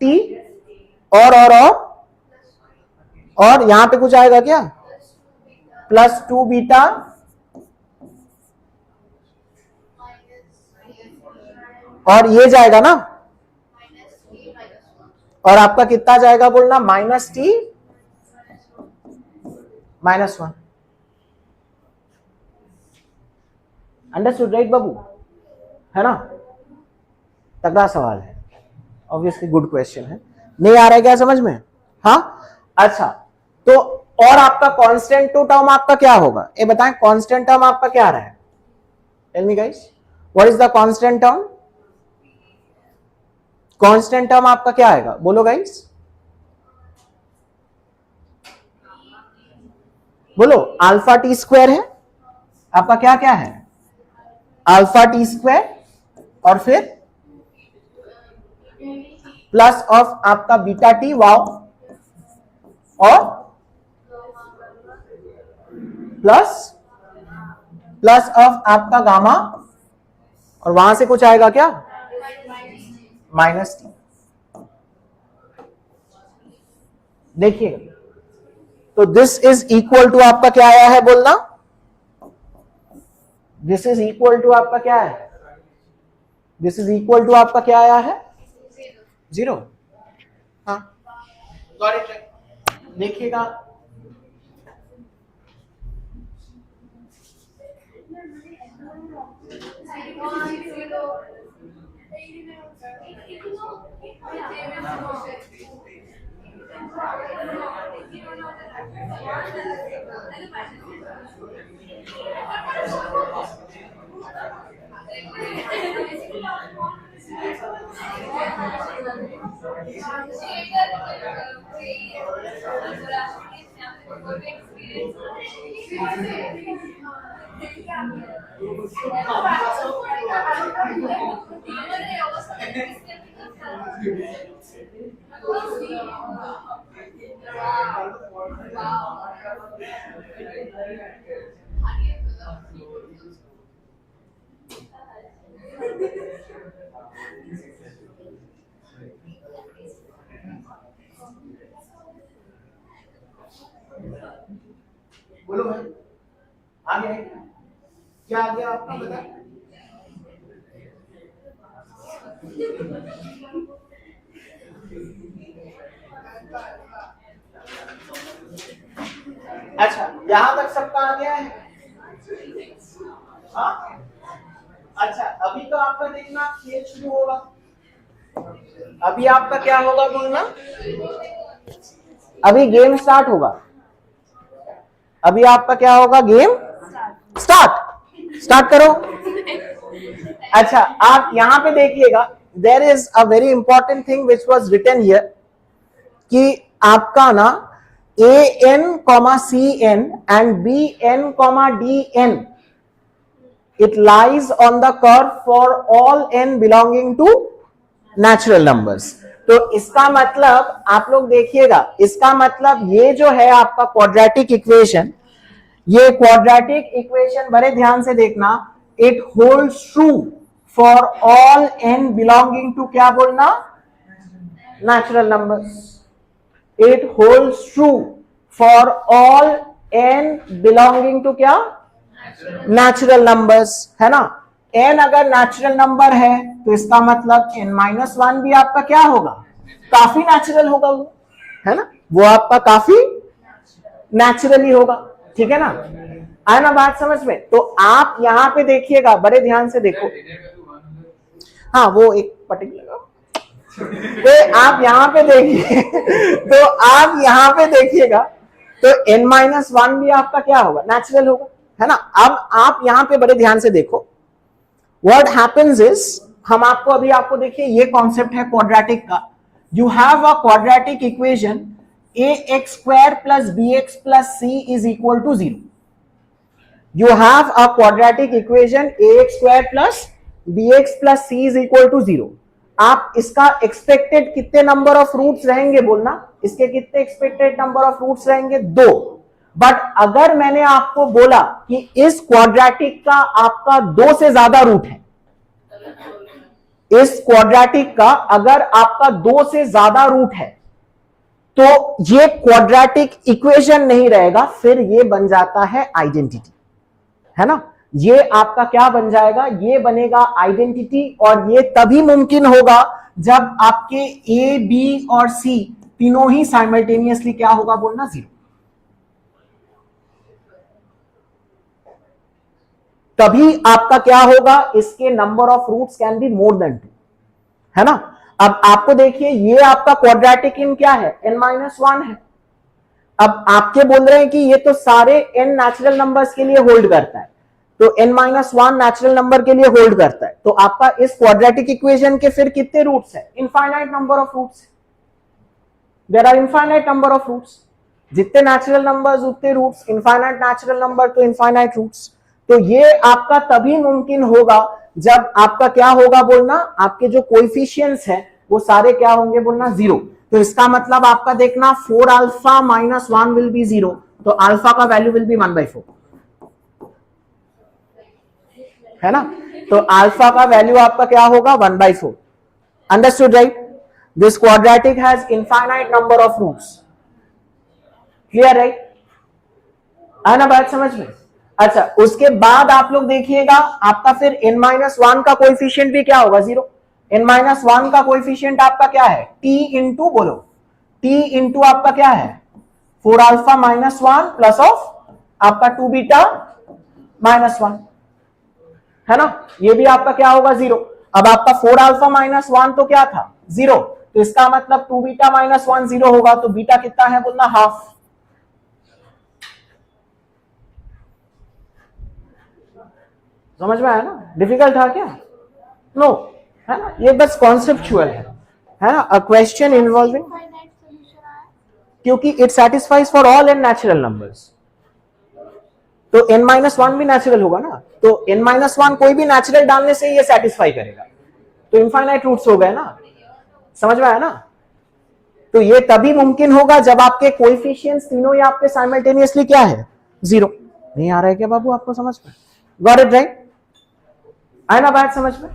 टी और यहां पे कुछ आएगा क्या प्लस 2 बीटा और ये जाएगा ना, और आपका कितना जाएगा बोलना minus T minus one. Understood right बाबू, है ना, तगड़ा सवाल है, ऑब्वियसली गुड क्वेश्चन है। नहीं आ रहा है क्या समझ में, हाँ अच्छा तो और आपका कांस्टेंट टू टर्म आपका क्या होगा, ये बताएं कांस्टेंट टर्म आपका क्या रहा है, tell me guys what is the constant term, constant term आपका क्या आएगा बोलो गाइस, बोलो अल्फा टी स्क्वायर है आपका, क्या क्या है अल्फा टी स्क्वायर और फिर प्लस ऑफ आपका बीटा टी वाओ और प्लस ऑफ आपका गामा और वहां से कुछ आएगा क्या, माइनस टी। देखिए तो दिस इज इक्वल टू आपका क्या आया है बोलना, दिस इज इक्वल टू आपका क्या है, दिस इज इक्वल टू आपका क्या आया है, 0। हाँ देखिएगा बोलो भाई आ गया क्या आ गया आपका बता। अच्छा यहां तक सबका आ गया है। हाँ अच्छा अभी तो आपका देखना खेल शुरू होगा, अभी आपका क्या होगा बोलना, अभी गेम स्टार्ट होगा, अभी आपका क्या होगा, गेम स्टार्ट करो। अच्छा आप यहां पे देखिएगा there is a very important thing which was written here कि आपका ना an, cn and bn, dn it lies on the curve for all n belonging to natural numbers। तो इसका मतलब आप लोग देखिएगा, इसका मतलब ये जो है आपका क्वाड्रेटिक इक्वेशन, ये क्वाड्रेटिक इक्वेशन बड़े ध्यान से देखना, it holds true for all n belonging to क्या बोलना, natural numbers. It holds true for all n belonging to क्या, नेचुरल नंबर्स, है ना। n अगर नेचुरल नंबर है तो इसका मतलब n-1 भी आपका क्या होगा, काफी नेचुरल होगा वो, है ना, वो आपका काफी नेचुरली होगा, ठीक है ना, आया ना बात समझ में। तो आप यहां पे देखिएगा, बड़े ध्यान से देखो, हाँ वो एक पर्टिकुलर तो आप यहां पे देखिए तो आप यहां पे देखिएगा तो n-1 भी आपका क्या होगा, नेचुरल होगा, है ना। अब आप यहां पे बड़े ध्यान से देखो, व्हाट हैपेंस इज, हम आपको अभी आपको देखिए ये कॉन्सेप्ट है क्वाड्रेटिक का, you have a quadratic equation ax² plus bx plus c is equal to 0। you have a quadratic equation ax² plus bx plus c is equal to 0। आप इसका एक्सपेक्टेड कितने नंबर ऑफ रूट्स रहेंगे बोलना, इसके कितने expected number of roots रहेंगे, 2। But अगर मैंने आपको बोला कि इस क्वाड्रेटिक का आपका 2 से ज्यादा रूट है, इस क्वाड्रेटिक का अगर आपका 2 से ज्यादा रूट है तो ये क्वाड्रेटिक इक्वेशन नहीं रहेगा, फिर ये बन जाता है आइडेंटिटी, है ना। ये आपका क्या बन जाएगा, ये बनेगा आइडेंटिटी, और ये तभी मुमकिन होगा जब आपके ए बी और सी तीनों ही साइमल्टेनियसली क्या होगा बोलना, 0। तभी आपका क्या होगा, इसके number of roots can be more than 2, है ना। अब आपको देखिए ये आपका क्वाड्रेटिक इन क्या है, n-1 है। अब आपके बोल रहे हैं कि ये तो सारे n नेचुरल नंबर्स के लिए होल्ड करता है, तो n-1 नेचुरल नंबर के लिए होल्ड करता है, तो आपका इस क्वाड्रेटिक इक्वेशन के फिर कितने रूट्स है, infinite number of roots, there are infinite number of roots, जितने नेचुरल नंबर्स उतने रूट्स, इनफाइनाइट नेचुरल नंबर तो इनफाइनाइट रूट्स। तो ये आपका तभी मुमकिन होगा जब आपका क्या होगा बोलना, आपके जो कोएफिशिएंट्स है वो सारे क्या होंगे बोलना 0। तो इसका मतलब आपका देखना 4 अल्फा माइनस 1 विल बी 0, तो अल्फा का वैल्यू विल बी 1/4, है ना। तो अल्फा का वैल्यू आपका क्या होगा 1/4। Understood right. This quadratic has infinite number of roots. Clear right, है ना बात समझ में। अच्छा, उसके बाद आप लोग देखिएगा आपका फिर n-1 का कोएफिशिएंट भी क्या होगा 0। n-1 का कोएफिशिएंट आपका क्या है t इंटू, बोलो t इंटू आपका क्या है 4 अल्फा माइनस 1 प्लस ऑफ आपका 2 बीटा माइनस 1, है ना। ये भी आपका क्या होगा 0। अब आपका 4 अल्फा माइनस 1 तो क्या था 0, तो इसका मतलब 2 बीटा माइनस 1 0 होगा, तो बीटा कितना है बोलना हाफ। समझ में आया ना, डिफिकल्ट था क्या, नो, है ना, ये बस कॉन्सेप्चुअल है ना। अ क्वेश्चन इन्वॉल्विंग, क्योंकि it satisfies for all n natural numbers, तो n-1 भी नेचुरल होगा ना, तो n-1 कोई भी नेचुरल डालने से ये सेटिस्फाई करेगा, तो इनफाइनाइट रूट्स हो गए ना। समझ में आया ना। तो ये तभी मुमकिन होगा जब आपके कोएफिशिएंट्स तीनों ही आपके साइमल्टेनियसली क्या है 0। नहीं आ रहा है क्या बाबू आपको समझ में, गॉट इट राइट, आया ना बात समझ में,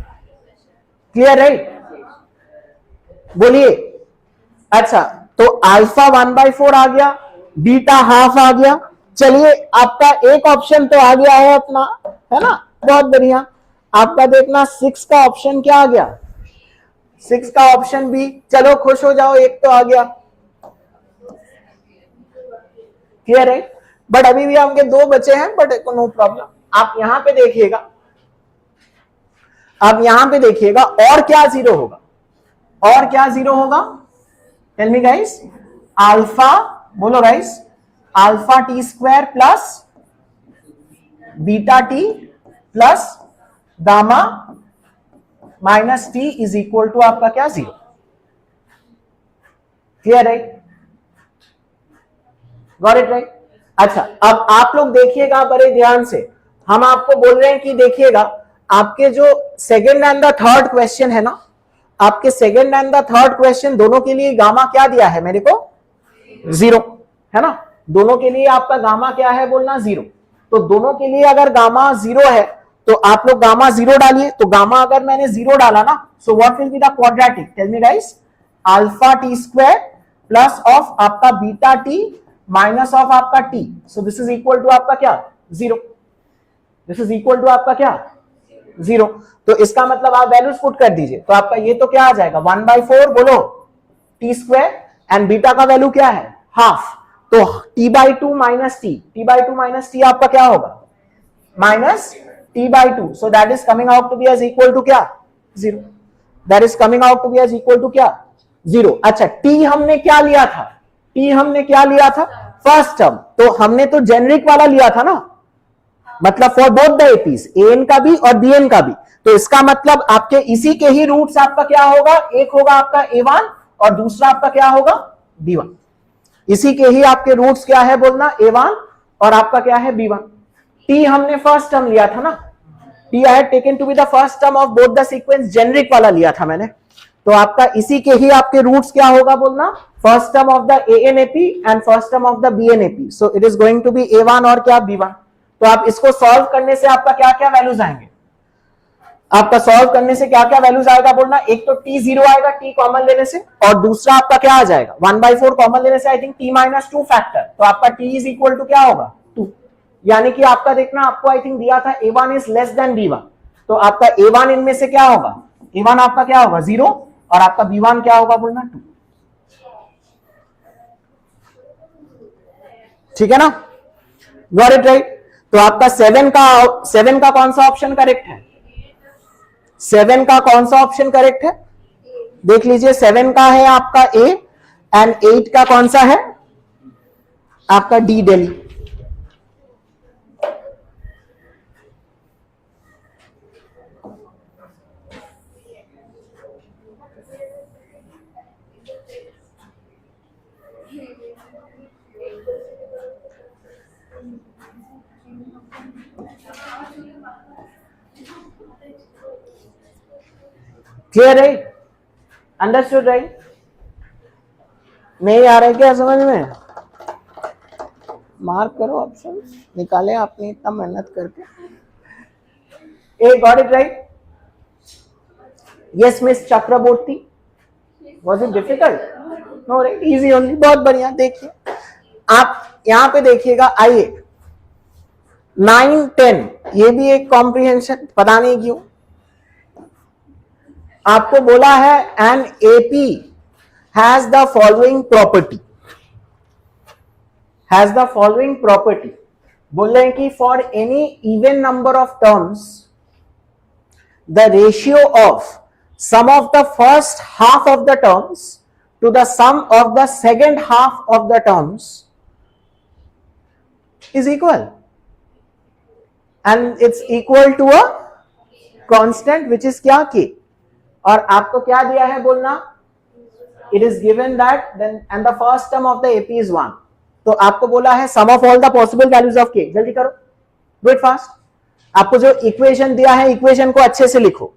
क्लियर राइट, बोलिए। अच्छा, तो अल्फा 1/4 आ गया, बीटा हाफ आ गया। चलिए आपका एक ऑप्शन तो आ गया है अपना, है ना, बहुत बढ़िया। आपका देखना 6 का ऑप्शन क्या आ गया, 6 का ऑप्शन भी, चलो खुश हो जाओ, एक तो आ गया, क्लियर है। बट अभी भी आपके 2 बचे हैं, बट नो प्रॉब्लम। आप यहां पे देखिएगा, आप यहां पे देखिएगा और क्या 0 होगा, और क्या 0 होगा, टेल मी गाइस। अल्फा, बोलो guys, alpha T square plus beta T plus gamma minus T is equal to आपका क्या 0। क्लियर है, गॉट इट राइट। अच्छा, अब आप लोग देखिएगा बड़े ध्यान से, हम आपको बोल रहे हैं कि देखिएगा आपके जो second and the third question है ना, आपके second and the third question दोनों के लिए गामा क्या दिया है मेरे को 0, है ना। दोनों के लिए आपका गामा क्या है बोलना 0। तो दोनों के लिए अगर गामा 0 है तो आप लोग गामा 0 डालिए। तो गामा अगर मैंने 0 डाला ना, so what will be the quadratic, tell me guys. Alpha T square plus of आपका बीटा टी माइनस ऑफ आपका T, so this is equal to आपका क्या 0। दिस इज इक्वल टू आपका क्या 0। तो इसका मतलब आप वैल्यूज पुट कर दीजिए, तो आपका ये तो क्या आ जाएगा 1/4, बोलो टी स्क्वायर, एंड बीटा का वैल्यू क्या है हाफ, तो t/2 माइनस टी आपका क्या होगा minus t/2, so that is coming out to be as equal to क्या 0। That is coming out to be as equal to क्या 0। अच्छा, t हमने क्या लिया था, t हमने क्या लिया था फर्स्ट टर्म, तो हमने तो जेनरिक वाला लिया था ना, मतलब for both the APs an का भी और bn का भी। तो इसका मतलब आपके इसी के ही रूट्स आपका क्या होगा, एक होगा आपका a1 और दूसरा आपका क्या होगा b1। इसी के ही आपके रूट्स क्या है बोलना a1 और आपका क्या है b1। t हमने फर्स्ट टर्म लिया था ना, t I had taken to be the first term of both the sequence, generic वाला लिया था मैंने। तो आपका इसी के ही आपके रूट्स क्या होगा बोलना first term of the ANAP and first term of the BNAP, so it is going to be a1 और क्या b1। तो आप इसको सॉल्व करने से आपका क्या क्या वैल्यूज आएंगे, आपका सॉल्व करने से क्या क्या वैल्यूज आएगा बोलना, एक तो t0 आएगा t कॉमन लेने से, और दूसरा आपका क्या आ जाएगा 1/4 कॉमन लेने से आई थिंक t-2 फैक्टर, तो आपका t इज इक्वल टू क्या होगा 2। यानी कि आपका देखना आपको आई थिंक दिया था a1 is less than b1, तो आपका a1 इनमें से क्या होगा, a1 आपका क्या होगा 0 और आपका b1 क्या होगा बोलना 2। ठीक है ना, गॉट इट राइट। तो आपका 7 का कौन सा ऑप्शन करेक्ट है, 7 का कौन सा ऑप्शन करेक्ट है देख लीजिए। 7 का है आपका A एंड 8 का कौन सा है आपका D, दिल्ली। क्लियर है, अंडरस्टूड राइट? नहीं आ रहा है क्या समझ में? मार्क करो, ऑप्शन निकाले आपने इतना मेहनत करके. Uh got it right? Yes miss Chakraborty. Was it difficult? No right, easy only. बहुत बढ़िया. देखिए आप यहां पे देखिएगा, आइए 9, 10 ये भी एक कॉम्प्रिहेंशन, पता नहीं क्यों आपको बोला है an AP has the following property. Has the following property बोल रहे हैं कि for any even number of terms the ratio of sum of the first half of the terms to the sum of the second half of the terms is equal, and it's equal to a constant which is क्या k. और आपको क्या दिया है बोलना? It is given that then and the first term of the AP is 1. तो आपको बोला है sum of all the possible values of k. जल्दी करो, do it fast. आपको जो इक्वेशन दिया है इक्वेशन को अच्छे से लिखो.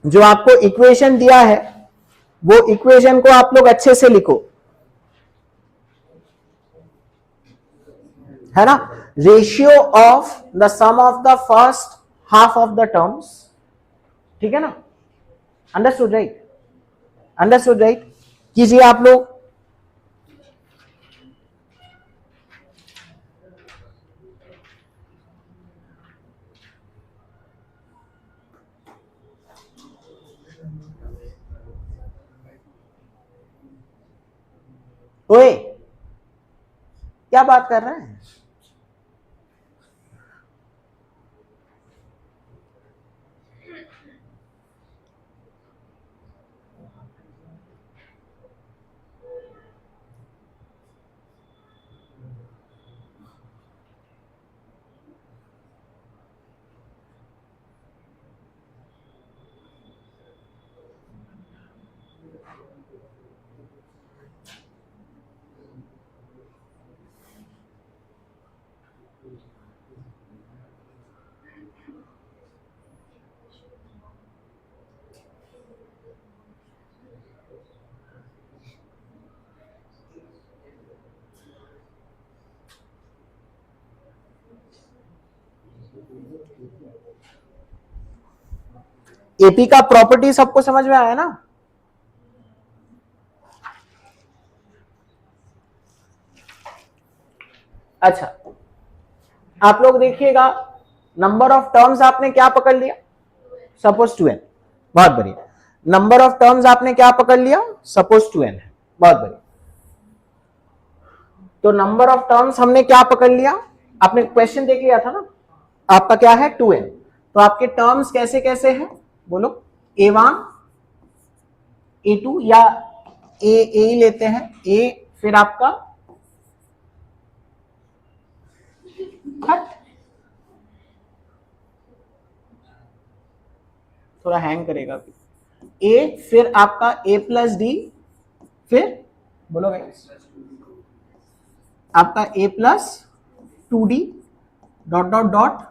जो आपको इक्वेशन दिया है वो इक्वेशन को आप लोग अच्छे से लिखो, है ना? Ratio of the sum of the first half of the terms. ठीक है ना? Understood right? Understood right? कीजिए आप लोग. ओए क्या बात कर रहे हैं? एपी का प्रॉपर्टी सबको समझ में आया ना? अच्छा, आप लोग देखिएगा, नंबर ऑफ टर्म्स आपने क्या पकड़ लिया? Suppose 2n. बहुत बढ़िया. नंबर ऑफ टर्म्स आपने क्या पकड़ लिया? सपोज 2n है. बहुत बढ़िया. तो नंबर ऑफ टर्म्स हमने क्या पकड़ लिया? आपने क्वेश्चन देख लिया था ना, आपका क्या है? 2n. तो आपके टर्म्स कैसे कैसे हैं बोलो? a1 a2 या a लेते हैं, a फिर आपका थोड़ा हैंग करेगा, a फिर आपका a प्लस डी, फिर बोलो गाइस आपका a plus 2d dot dot dot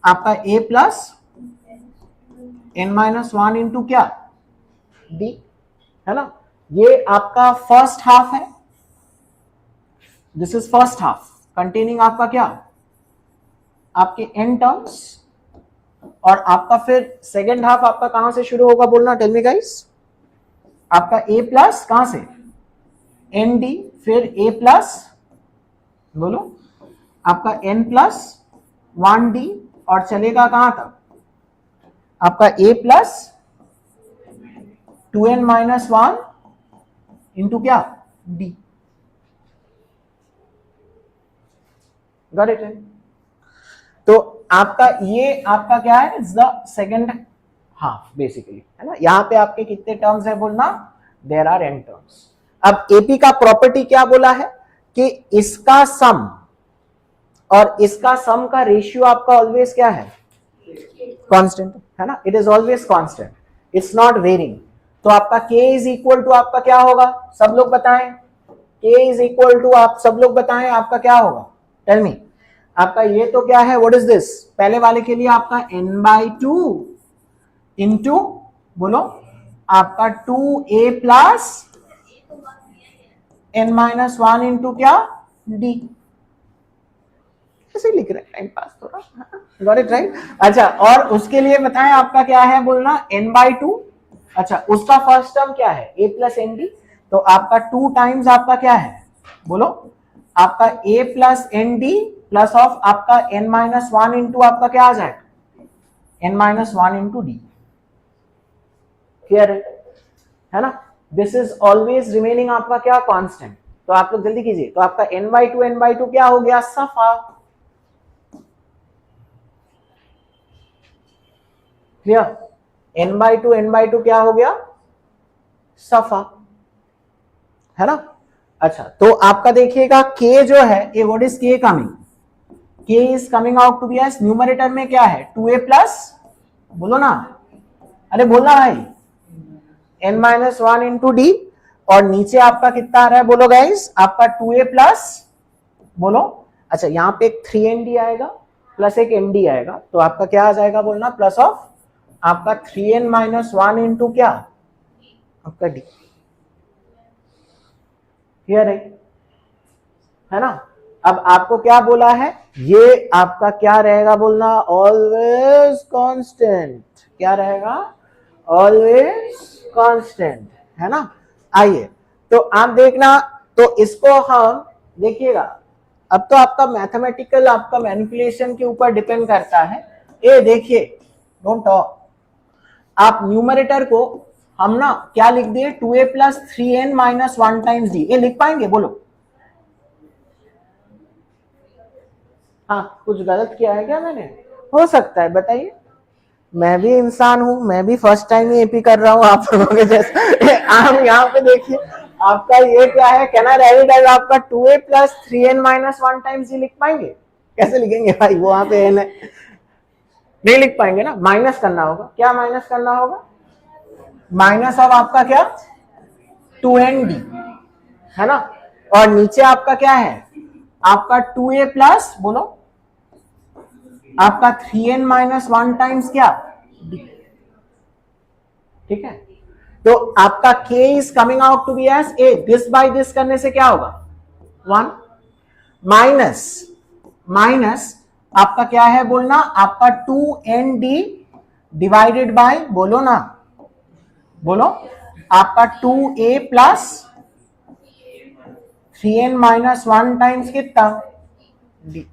आपका a प्लस n-1 इंटू क्या? d, है ना? ये आपका फर्स्ट हाफ है. This is first half containing आपका क्या? आपके n टर्म्स. और आपका फिर सेकेंड हाफ आपका कहां से शुरू होगा बोलना? Tell me guys. आपका a प्लस कहां से? nd, फिर a प्लस बोलो आपका n प्लस 1d, और चलेगा कहां तक? आपका a प्लस 2n-1 इंटू क्या? d. Got it? तो आपका ये आपका क्या है? It's the second half basically, है ना? यहां पे आपके कितने टर्म्स है बोलना? There are n terms. अब एपी का प्रॉपर्टी क्या बोला है कि इसका सम और इसका सम का रेशियो आपका ऑलवेज क्या है? कांस्टेंट, है ना? It is always constant, it's not varying. तो आपका k इज इक्वल टू आपका क्या होगा? सब लोग बताएं. k इज इक्वल टू, आप सब लोग बताएं आपका क्या होगा? Tell me. आपका ये तो क्या है? What is this? पहले वाले के लिए आपका n/2 इंटू बोलो आपका 2a प्लस n-1 इंटू क्या d, ऐसे लिख रहे हैं टाइम पास थोड़ा, गॉट इट राइट। अच्छा, और उसके लिए बताएं आपका क्या है बोलना n/2। अच्छा, उसका फर्स्ट टर्म क्या है a प्लस एन डी, तो आपका 2 टाइम्स आपका क्या है बोलो, आपका a plus N D plus of आपका n-1 इंटू आपका क्या आ जाएगा n-1 इंटू डी। क्लियर है ना। दिस इज ऑलवेज रिमेनिंग आपका क्या कांस्टेंट। तो आप लोग जल्दी कीजिए, तो आपका n/2 क्या हो गया सफा। क्लियर, n/2 क्या हो गया सफा, है ना। अच्छा, तो आपका देखिएगा k जो है ये what is k coming, k is coming out to be as numerator में क्या है 2a प्लस, बोलो ना, अरे बोलना भाई, n-1 इंटू डी, और नीचे आपका कितना आ रहा है बोलो गाइस, आपका 2a प्लस, बोलो। अच्छा, यहाँ पे एक 3nd आएगा प्लस एक md आएगा, तो आपका क्या आ जाएगा बोलना प्लस ऑफ आपका 3n-1 इंटू क्या आपका डी। क्लियर है ना। अब आपको क्या बोला है, ये आपका क्या रहेगा बोलना ऑलवेज कांस्टेंट, क्या रहेगा ऑलवेज कांस्टेंट, है ना। आइए, तो आप देखना, तो इसको हम देखिएगा, अब तो आपका मैथमेटिकल आपका मैनिपुलेशन के ऊपर डिपेंड करता है। ये देखिए, डोंट टॉक, आप न्यूमरेटर को हम ना क्या लिख दिए 2a plus 3n-1 times D, ये लिख पाएंगे बोलो। हाँ, कुछ गलत किया है क्या मैंने, हो सकता है बताइए, मैं भी इंसान हूं, मैं भी फर्स्ट टाइम ही एपी कर रहा हूं आप लोगों के जैसे। आप यहाँ पे देखिए, आपका ये क्या है, can I write it as आपका 2a plus 3n-1 times D लिख पाएंगे, कैसे लिखेंगे भाई, वो वहां पे n है, नहीं लिख पाएंगे ना, माइनस करना होगा, क्या माइनस करना होगा, माइनस ऑफ आपका क्या 2nd, है ना, और नीचे आपका क्या है आपका 2a प्लस, बोलो आपका 3n-1 टाइम्स क्या d। ठीक है, तो आपका k is coming out to be as a, this by this करने से क्या होगा 1, माइनस माइनस आपका क्या है बोलना आपका 2nd डिवाइडेड बाय, बोलो ना, बोलो आपका 2a प्लस 3n-1 टाइम्स कितना d।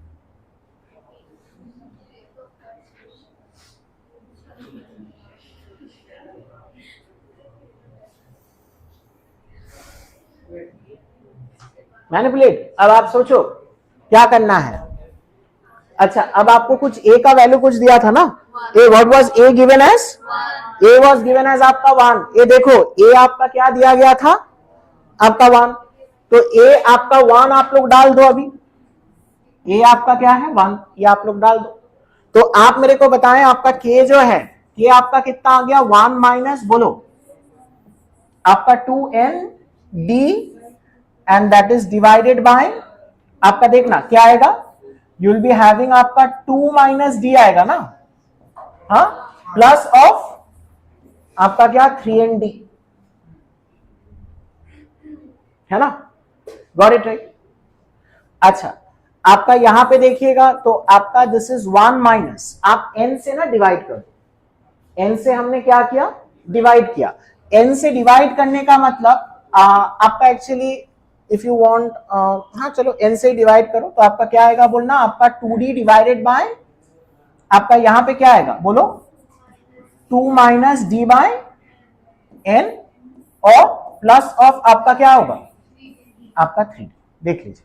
मैनिपुलेट, अब आप सोचो क्या करना है। अच्छा, अब आपको कुछ a का वैल्यू कुछ दिया था ना, a what was a given as, a was given as आपका 1, ये देखो a आपका क्या दिया गया था आपका 1, तो a आपका 1 आप लोग डाल दो, अभी a आपका क्या है 1, ये आप लोग डाल दो। तो आप मेरे को बताएं आपका k जो है, k आपका कितना आ गया 1 माइनस, बोलो आपका 2n d and that is divided by, आपका देखना क्या आएगा, यू विल बी हैविंग आपका 2 माइनस डी आएगा ना, हाँ, प्लस ऑफ आपका क्या 3n d, है ना, गॉट इट राइट। अच्छा, आपका यहां पे देखिएगा, तो आपका दिस इज 1 माइनस, आप n से ना डिवाइड करो, n से हमने क्या किया डिवाइड किया, n से डिवाइड करने का मतलब आपका एक्चुअली इफ यू वांट, हाँ चलो n से डिवाइड करो, तो आपका क्या आएगा बोलना आपका 2d डिवाइडेड बाय, आपका यहां पे क्या आएगा बोलो 2 माइनस डी बाय n, और प्लस ऑफ आपका क्या होगा आपका 3, देख लीजिए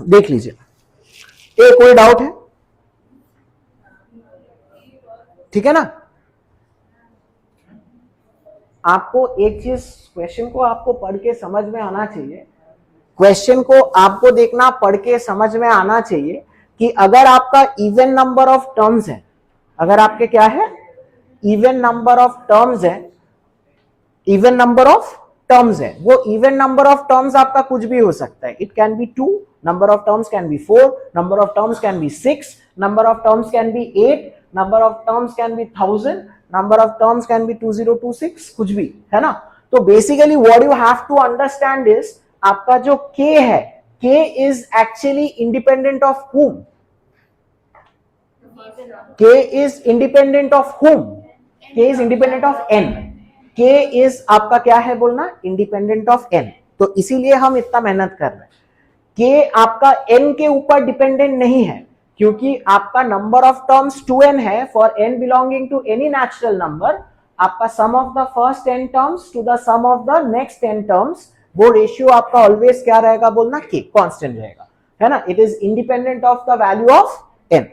देख लीजिए, ये कोई डाउट है, ठीक है ना। आपको एक चीज, क्वेश्चन को आपको पढ़ के समझ में आना चाहिए, क्वेश्चन को आपको देखना पढ़ के समझ में आना चाहिए कि अगर आपका इवन नंबर ऑफ टर्म्स है, अगर आपके क्या है इवन नंबर ऑफ टर्म्स है, इवन नंबर ऑफ टर्म्स है, वो इवन नंबर ऑफ टर्म्स आपका कुछ भी हो सकता है, it can be 2, number of terms can be 4, number of terms can be 6, number of terms can be 8, number of terms can be 1000, number of terms can be 2026, कुछ भी, है ना। तो basically what you have to understand is आपका जो k है, k is actually independent of whom? k is independent of whom? k is independent of n. k is आपका क्या है बोलना? Independent of n. तो इसीलिए हम इतना मेहनत कर रहे हैं। k आपका n के ऊपर डिपेंडेंट नहीं है, क्योंकि आपका नंबर ऑफ टर्म्स 2n है। For n belonging to any natural number, आपका sum of the first n terms to the sum of the next n terms, वो रेशियो आपका ऑलवेज क्या रहेगा बोलना? k, कांस्टेंट रहेगा, है ना। It is independent of the value of n।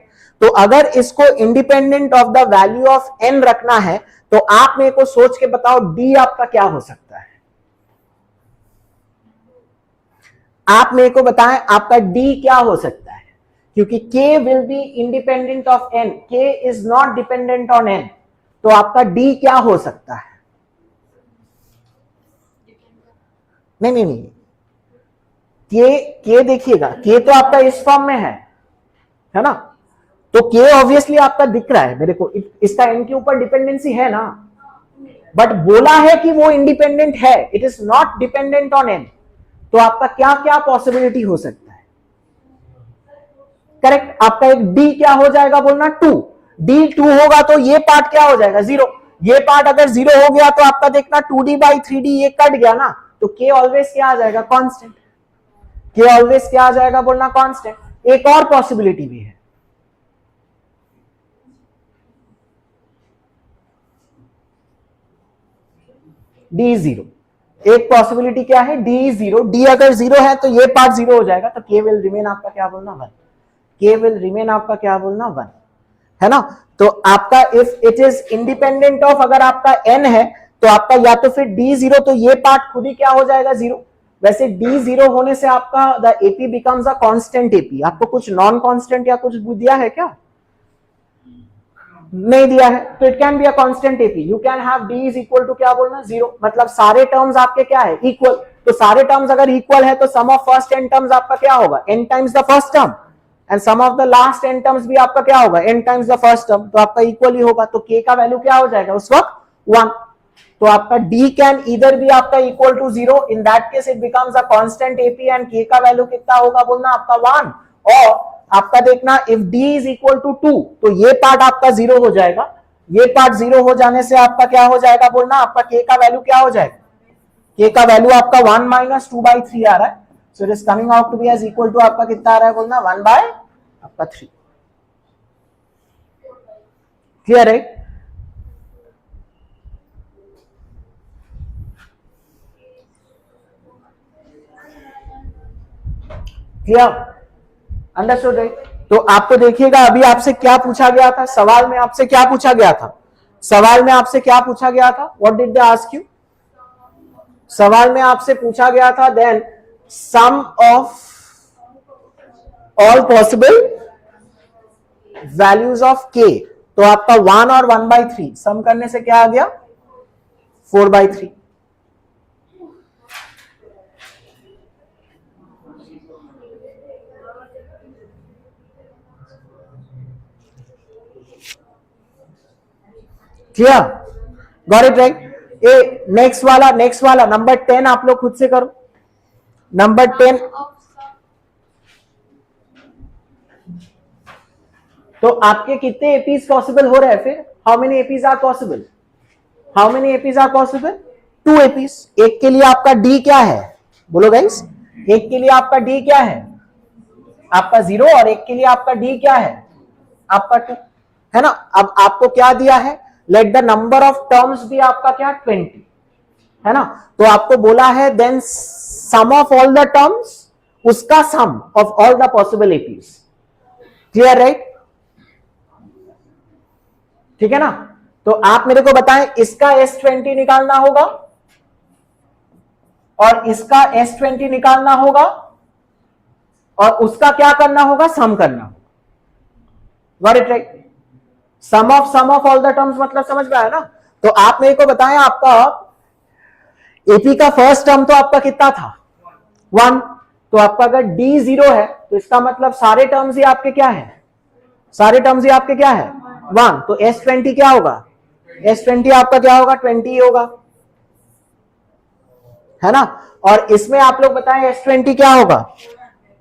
तो अगर इसको independent of the value of n रखना है, तो आप मेरे को सोच के बताओ d आपका क्या हो सकता है? आप मेरे को बताएं आपका d क्या हो सकता है, क्योंकि k will be independent of n, k is not dependent on n। तो आपका d क्या हो सकता है? नहीं, k देखिएगा, k तो आपका इस फॉर्म में है ना। तो k ऑब्वियसली आपका दिख रहा है मेरे को, इसका n के ऊपर डिपेंडेंसी है ना, बट बोला है कि वो इंडिपेंडेंट है, it is not dependent on n। तो आपका क्या क्या पॉसिबिलिटी हो सकता है? करेक्ट, आपका एक d क्या हो जाएगा बोलना? 2। d 2 होगा तो ये पार्ट क्या हो जाएगा? 0। ये पार्ट अगर 0 हो गया तो आपका देखना 2d/3d ये कट गया ना, तो k ऑलवेज क्या आ जाएगा? कांस्टेंट। k ऑलवेज क्या आ जाएगा बोलना? कांस्टेंट। एक और पॉसिबिलिटी भी है, d 0। एक पॉसिबिलिटी क्या है? d 0। d अगर 0 है तो ये पार्ट 0 हो जाएगा, तो k विल रिमेन आपका क्या बोलना? 1। k विल रिमेन आपका क्या बोलना? 1, है ना। तो आपका if it is independent of, अगर आपका n है तो आपका या तो फिर d 0, तो ये पार्ट खुद ही क्या हो जाएगा? 0। वैसे d 0 होने से आपका the ap becomes a constant ap। आपको कुछ नॉन कांस्टेंट या कुछ दिया है क्या? नहीं दिया है, तो it can be a constant AP. You can have d is equal to क्या बोलना? 0। मतलब सारे टर्म्स आपके क्या है? इक्वल। तो सारे टर्म्स अगर इक्वल है तो sum of first n terms आपका क्या होगा? n times the first term, and sum of the last n terms भी आपका क्या होगा? n times the first term. तो आपका इक्वल ही होगा, तो k का वैल्यू क्या हो जाएगा उस वक्त? 1। तो आपका d कैन इधर भी आपका equal to 0, in that case it becomes a constant AP, and k का वैल्यू कितना होगा बोलना? आपका 1। और आपका देखना if d is equal to 2, तो ये पार्ट आपका 0 हो जाएगा। ये पार्ट 0 हो जाने से आपका क्या हो जाएगा बोलना? आपका k का वैल्यू क्या हो जाएगा? k का वैल्यू आपका 1 माइनस 2/3 आ रहा है, so it is coming out to be as equal to आपका कितना आ रहा है बोलना? 1/3। क्लियर है? क्लियर, अंडरस्टूड है? तो आपको देखिएगा अभी आपसे क्या पूछा गया था सवाल में? आपसे क्या पूछा गया था सवाल में? आपसे क्या पूछा गया था? What did they ask you? सवाल में आपसे पूछा गया था then sum of all possible values of k। तो आपका 1 और 1/3 सम करने से क्या आ गया? 4/3। Clear, got it right? A next वाला नंबर 10 आप लोग खुद से करो। नंबर 10, तो आपके कितने एपीज पॉसिबल हो रहे हैं फिर? How many APs are possible? How many APs are possible? 2 APs. एक के लिए आपका डी क्या है बोलो गाइस? एक के लिए आपका डी क्या है? आपका 0, और एक के लिए आपका डी क्या है? आपका 2, है ना। अब आपको क्या दिया है? Let the number of terms भी आपका क्या? 20, है ना। तो आपको बोला है then sum of all the terms, उसका sum of all the possible APs. Clear right? ठीक है ना। तो आप मेरे को बताएं, इसका S20 निकालना होगा और इसका S20 निकालना होगा, और उसका क्या करना होगा? सम करना होगा। Got it right? Sum of all the terms मतलब समझ में आया ना। तो आप मेरे को बताएं, आपका एपी का फर्स्ट टर्म तो आपका कितना था? 1। तो आपका अगर d 0 है तो इसका मतलब सारे टर्म्स ही आपके क्या है? सारे टर्म्स ही आपके क्या है? 1। तो S20 क्या होगा? S20 आपका क्या होगा, 20 होगा, है ना। और इसमें आप लोग बताएं S20 क्या होगा,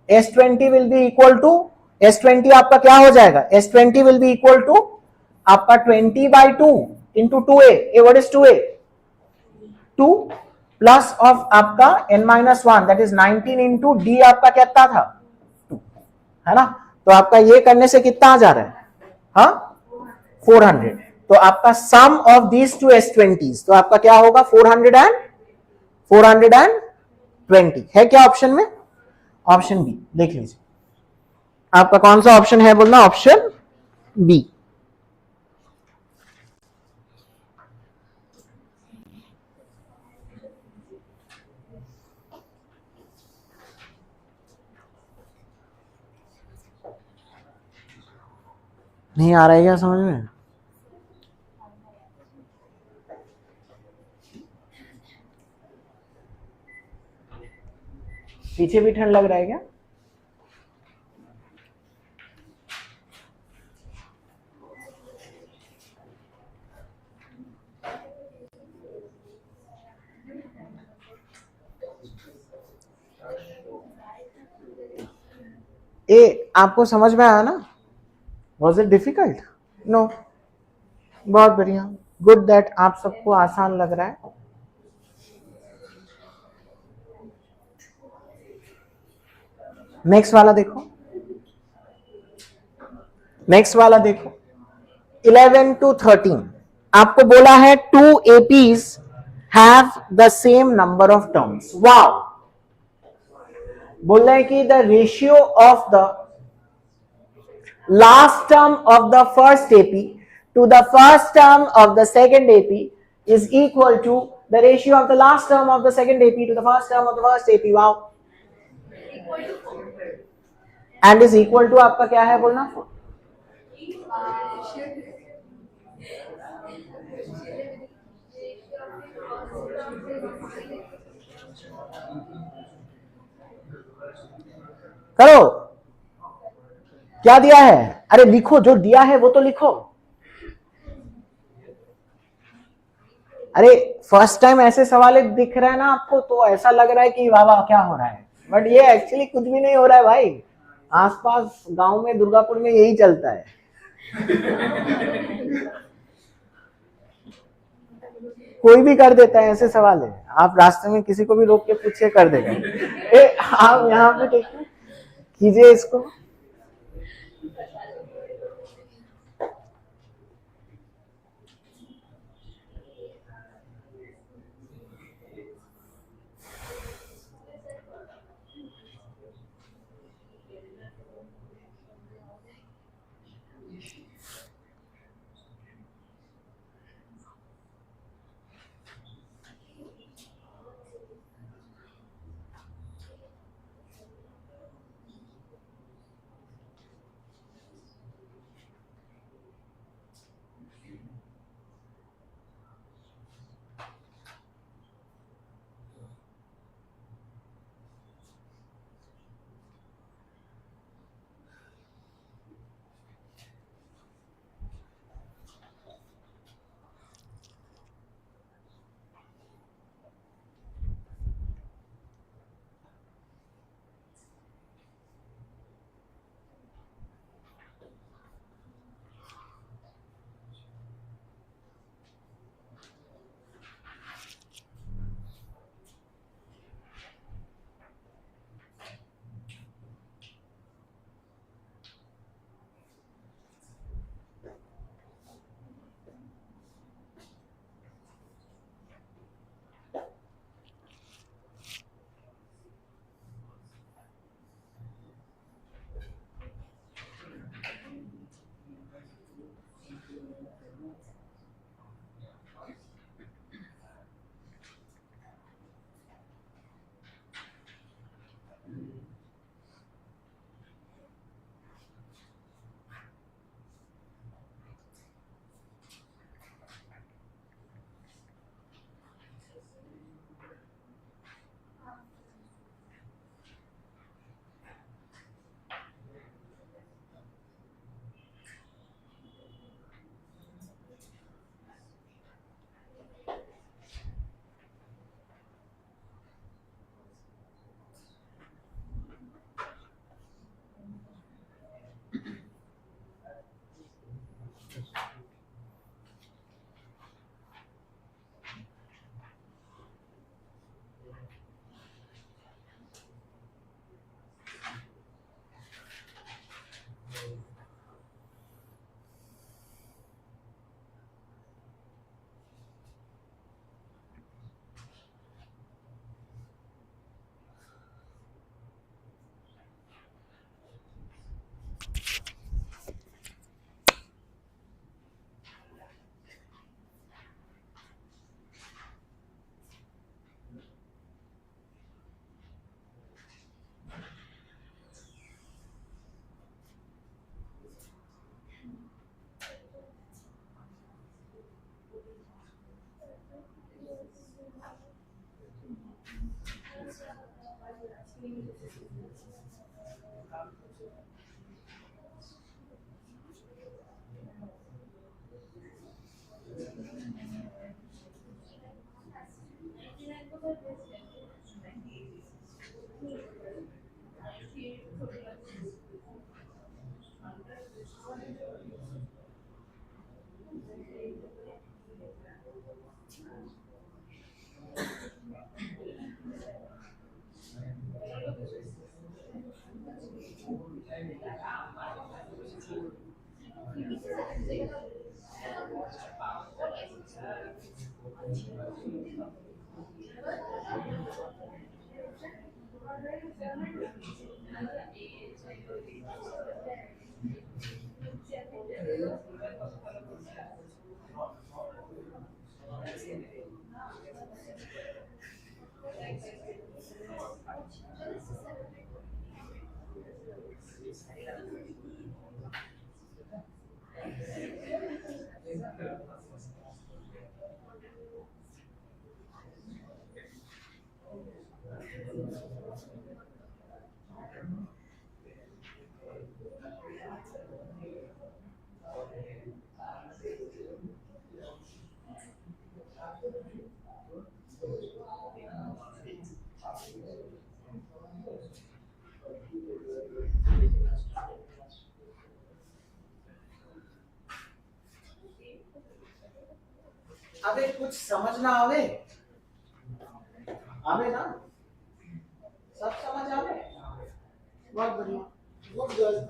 S20 will be equal to, S20 आपका क्या हो जाएगा, S20 will be equal to आपका 20/2 into 2a, what is 2a, 2 plus of आपका n-1 that is 19 into D आपका कितना था 2, है ना। तो आपका ये करने से कितना आ जा रहा है, हाँ 400। तो आपका sum of these two S20s, तो आपका क्या होगा 420 है क्या ऑप्शन में, ऑप्शन बी देख लीजिए आपका कौन सा ऑप्शन है, बोलना ऑप्शन बी। नहीं आ रहा है क्या समझ में, पीछे भी ठंड लग रहा है क्या, ए आपको समझ में आया ना, वॉज इट डिफिकल्ट, नो, बहुत बढ़िया, गुड दैट आप सबको आसान लग रहा है। नेक्स्ट वाला देखो, नेक्स्ट वाला देखो 11 to 13 आपको बोला है 2 APs have the same number of terms, wow, बोल रहे हैं कि the ratio of the last term of the first AP to the first term of the second AP is equal to the ratio of the last term of the second AP to the first term of the first AP, wow, and is equal to आपका क्या है बोलना, करो क्या दिया है, अरे लिखो जो दिया है वो तो लिखो, अरे फर्स्ट टाइम ऐसे सवाल दिख रहा है ना आपको तो ऐसा लग रहा है कि वाह वाह क्या हो रहा है, बट ये एक्चुअली कुछ भी नहीं हो रहा है भाई, आसपास गांव में दुर्गापुर में यही चलता है। कोई भी कर देता है ऐसे सवाल है, आप रास्ते में किसी को भी रोक के पूछिए कर देगा। आप यहाँ पे देखिए कीजिए इसको, अबे कुछ समझ ना आवे, आवे ना, सब समझ आवे, बहुत बढ़िया, गुड गर्ल।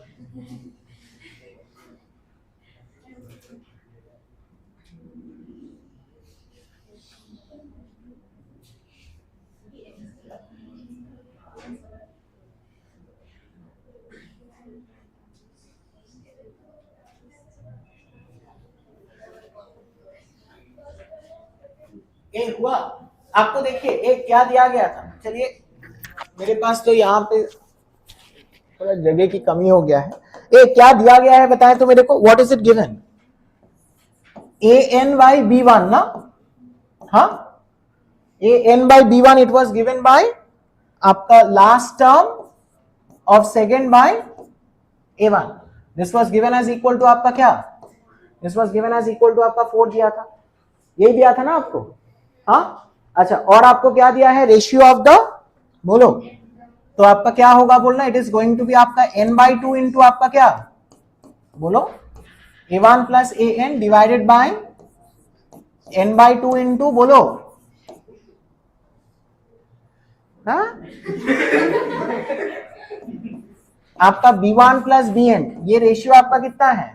ए हुआ आपको, देखिए एक क्या दिया गया था, चलिए मेरे पास तो यहाँ पे थोड़ा जगह की कमी हो गया है। ए क्या दिया गया है बताएं तो मेरे को, what is it given, a n by b one ना, हाँ a n by b one it was given by आपका last term of second by a one, this was given as equal to आपका क्या, this was given as equal to आपका 4 दिया था, यही दिया था ना आपको, हाँ अच्छा, और आपको क्या दिया है, रेशियो ऑफ द, बोलो तो आपका क्या होगा बोलना, it is going to be आपका n बाई 2 इंटू आपका क्या, बोलो a1 plus A N divided by n by 2 into, बोलो हाँ आपका b1 प्लस बी एन, ये रेशियो आपका कितना है,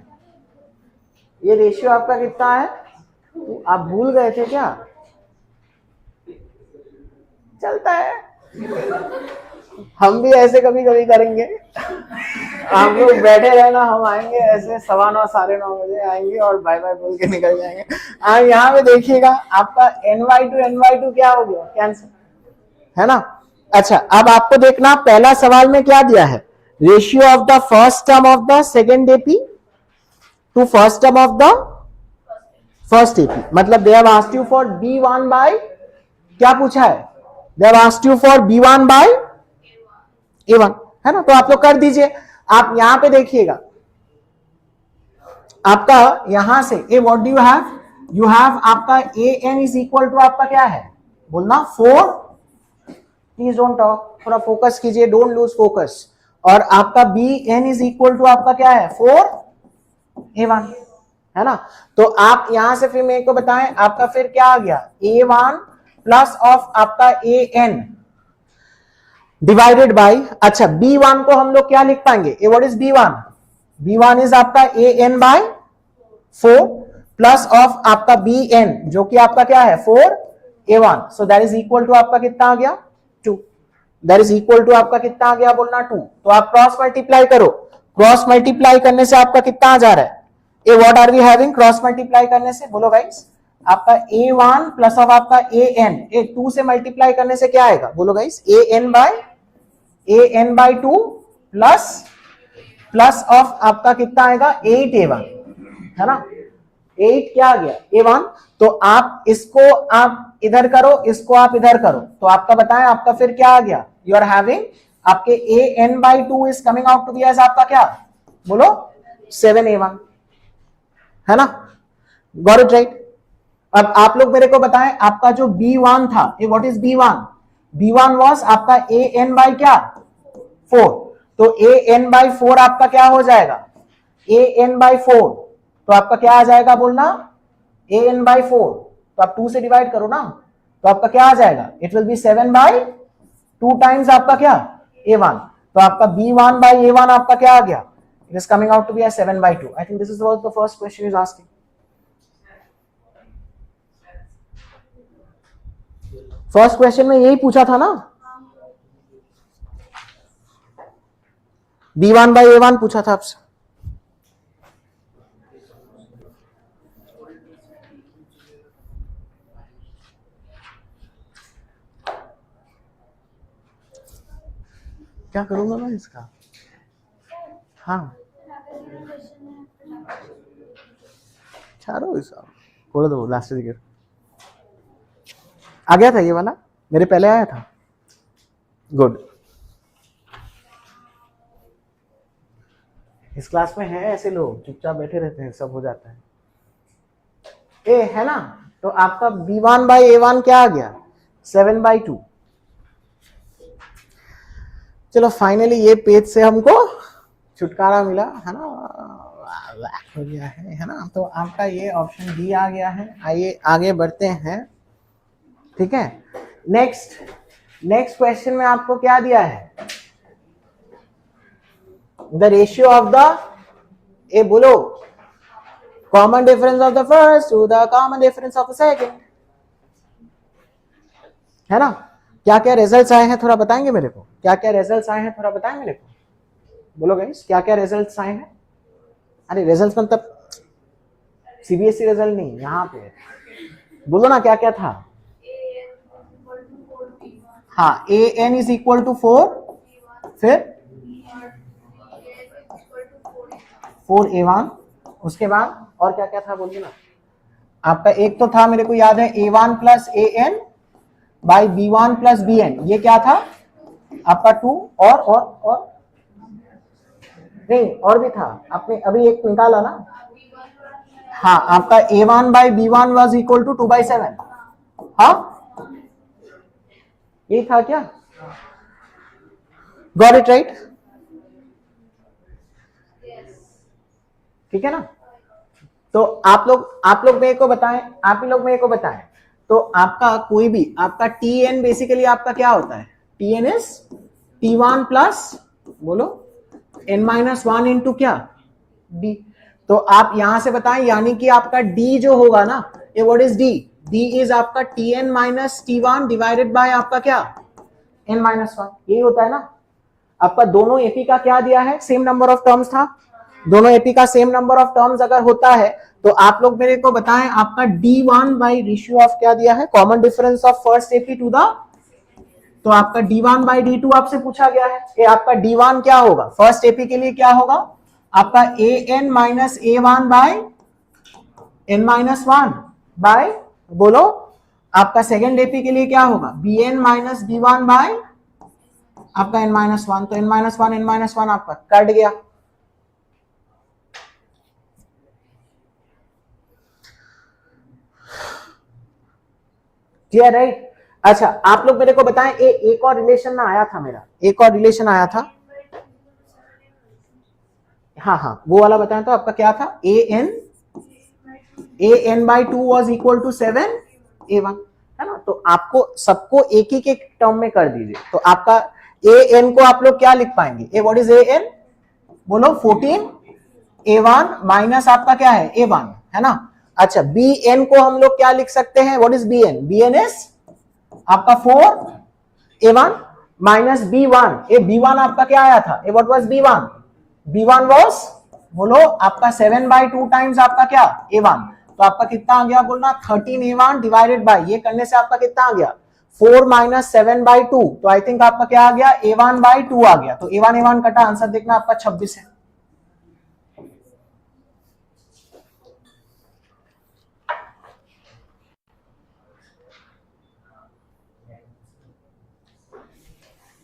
ये रेशियो आपका कितना है, आप भूल गए थे क्या, चलता है हम भी ऐसे कभी कभी करेंगे, आप लोग बैठे रहना, हम आएंगे ऐसे 9:15 9:30 बजे आएंगे और बाय बाय बोल के निकल जाएंगे। आप यहाँ पे देखिएगा आपका n/2 क्या हो गया, कैंसिल, है ना। अच्छा अब आपको देखना पहला सवाल में क्या दिया है, ratio of the first term of the second AP to first term of the first AP, मतलब they have asked you for b1 by, क्या पूछा है, they have asked you for b1 by a1, है ना, तो आप लोग कर दीजिए। आप यहां पे देखिएगा आपका यहां से A what do you have आपका ए एन इज इक्वल टू आपका क्या है, बोलना 4, प्लीज डोंट टॉक, थोड़ा फोकस कीजिए, डोंट लूज फोकस, और आपका B N is equal to आपका क्या है 4a1, है ना। तो आप यहां से फिर मेरे को बताएं आपका फिर क्या आ गया, a1 प्लस ऑफ आपका ए एन डिवाइडेड बाई, अच्छा b1 को हम लोग क्या लिख पाएंगे, व्हाट इज b1 इज आपका ए एन बाय 4 प्लस ऑफ आपका बी एन जो कि आपका क्या है 4a1, so that is equal to आपका कितना आ गया 2, दैट इज इक्वल टू आपका कितना आ गया बोलना 2, तो आप क्रॉस मल्टीप्लाई करो, क्रॉस मल्टीप्लाई करने से आपका कितना आ जा रहा है, uh what are we having, cross multiply करने से बोलो गाइस, आपका a1 प्लस ऑफ आपका an, ए 2 से मल्टीप्लाई करने से क्या आएगा, बोलो guys an by 2 plus of आपका कितना आएगा 8a1, है ना, 8 क्या आ गया a1, तो आप इसको आप इधर करो, इसको आप इधर करो, तो आपका बताएं आपका फिर क्या आ गया, यू आर हैविंग आपके an/2 is coming out to be as आपका क्या, बोलो 7a1, है ना, गॉट इट राइट। अब आप लोग मेरे को बताएं आपका जो b1 था, ये what is b1, b1 was आपका an by क्या 4, तो an/4 आपका क्या हो जाएगा, an/4, तो आपका क्या आ जाएगा बोलना, an/4, तो आप 2 से डिवाइड करो ना, तो आपका क्या आ जाएगा, इट विल बी 7/2 टाइम्स आपका क्या a1, तो आपका b1/a1 आपका क्या आ गया, it is coming out to be as 7/2। I think this is what the first question is asking. First question में यही पूछा था ना, b1/a1 पूछा था आपसे। क्या करूंगा मैं इसका, हाँ चारों खोल दो, लास्ट टिकट आ गया था, ये वाला मेरे पहले आया था, गुड। इस क्लास में है ऐसे लोग चुपचाप बैठे रहते हैं, सब हो जाता है। ए है ना, तो आपका b1/a1 क्या आ गया 7/2। चलो फाइनली ये पेज से हमको छुटकारा मिला, है ना, हो गया है ना, तो आपका ये ऑप्शन डी आ गया है। आइए आगे बढ़ते हैं, ठीक है। नेक्स्ट क्वेश्चन में आपको क्या दिया है, the ratio of the, A बोलो, common difference of the first to the common difference of the second, है ना। क्या क्या रिजल्ट्स आए हैं थोड़ा बताएंगे मेरे को, क्या क्या रिजल्ट्स आए हैं थोड़ा बताएं मेरे को, बोलो गाइस क्या क्या रिजल्ट्स आए हैं। अरे रिजल्ट्स मतलब सीबीएसई रिजल्ट नहीं, यहाँ पे बोलो ना क्या क्या था। हाँ an इज इक्वल टू 4, फिर 4a1, उसके बाद और क्या क्या था बोलिए ना। आपका एक तो था मेरे को याद है a1 plus an by b1 plus bn, ये क्या था आपका 2, और नहीं और भी था, आपने अभी एक निकाला ना। हाँ आपका a1 by b1 was equal to 2/7, हाँ ये था क्या, गॉट इट राइट, ठीक है ना। तो आप लोग मेरे को बताएं, आप ही लोग मेरे को बताएं, तो आपका कोई भी आपका tn बेसिकली आपका क्या होता है, tn इज t1 प्लस बोलो n-1 इंटू क्या d, तो आप यहां से बताएं, यानी कि आपका d जो होगा ना, ये what is d, d is आपका tn minus t1 divided by आपका क्या n-1, यही होता है ना। आपका दोनों एपी का क्या दिया है, सेम नंबर ऑफ टर्म्स था, दोनों एपी का सेम नंबर ऑफ टर्म्स अगर होता है तो आप लोग मेरे को बताएं आपका d1 बाई रेशियो ऑफ क्या दिया है, common difference of first AP to the, तो आपका d1 बाई d2 आपसे पूछा गया है, ये आपका d1 क्या होगा फर्स्ट एपी के लिए क्या होगा आपका an minus a1 bye n-1 bye बोलो आपका सेकेंड एपी के लिए क्या होगा bn माइनस b1 बाय आपका n-1, तो n-1 आपका कट गया। Clear right. अच्छा आप लोग मेरे को बताएं, एक और रिलेशन में आया था मेरा, एक और रिलेशन आया था, हाँ वो वाला बताएं, तो आपका क्या था an/2 was equal to 7a1, है ना। तो आपको सबको एक ही के टर्म में कर दीजिए, तो आपका an को आप लोग क्या लिख पाएंगे, ए व्हाट इज an बोलो 14a1 माइनस आपका क्या है a1, है ना। अच्छा bn को हम लोग क्या लिख सकते हैं, what is bn, bn is आपका 4a1 माइनस b1, ए b1 आपका क्या आया था, ए what was b1, b1 was बोलो आपका 7/2 टाइम्स आपका क्या a1, तो आपका कितना आ गया बोलना 13a1 डिवाइडेड बाय, ये करने से आपका कितना आ गया 4 माइनस 7/2, तो आई थिंक आपका क्या आ गया a1/2 आ गया, तो a1 कटा, आंसर देखना आपका 26 है।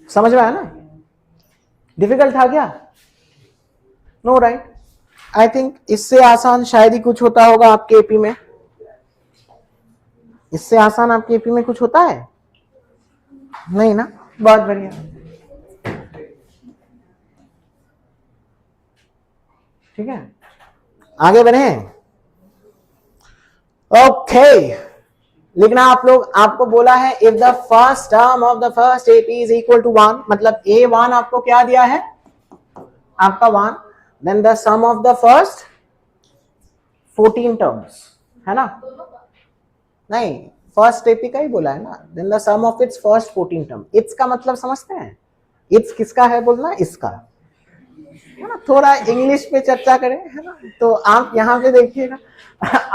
समझ में आया ना, डिफिकल्ट था क्या? No right. आई थिंक इससे आसान शायद ही कुछ होता होगा आपके एपी में। इससे आसान आपके एपी में कुछ होता है? नहीं ना, बहुत बढ़िया। ठीक है, आगे बढ़े। ओके, लिखना आप लोग। आपको बोला है if the first term of the first AP is equal to 1, मतलब A1 आपको क्या दिया है? आपका 1, then the sum of the first 14 terms, है ना? नहीं, फर्स्ट एपी का ही बोला है ना, then the sum of its first 14 term. Its का मतलब समझते हैं? इट्स किसका है बोलना? इसका, है ना? थोड़ा इंग्लिश पे चर्चा करें, है ना? तो आप यहाँ पे देखिएगा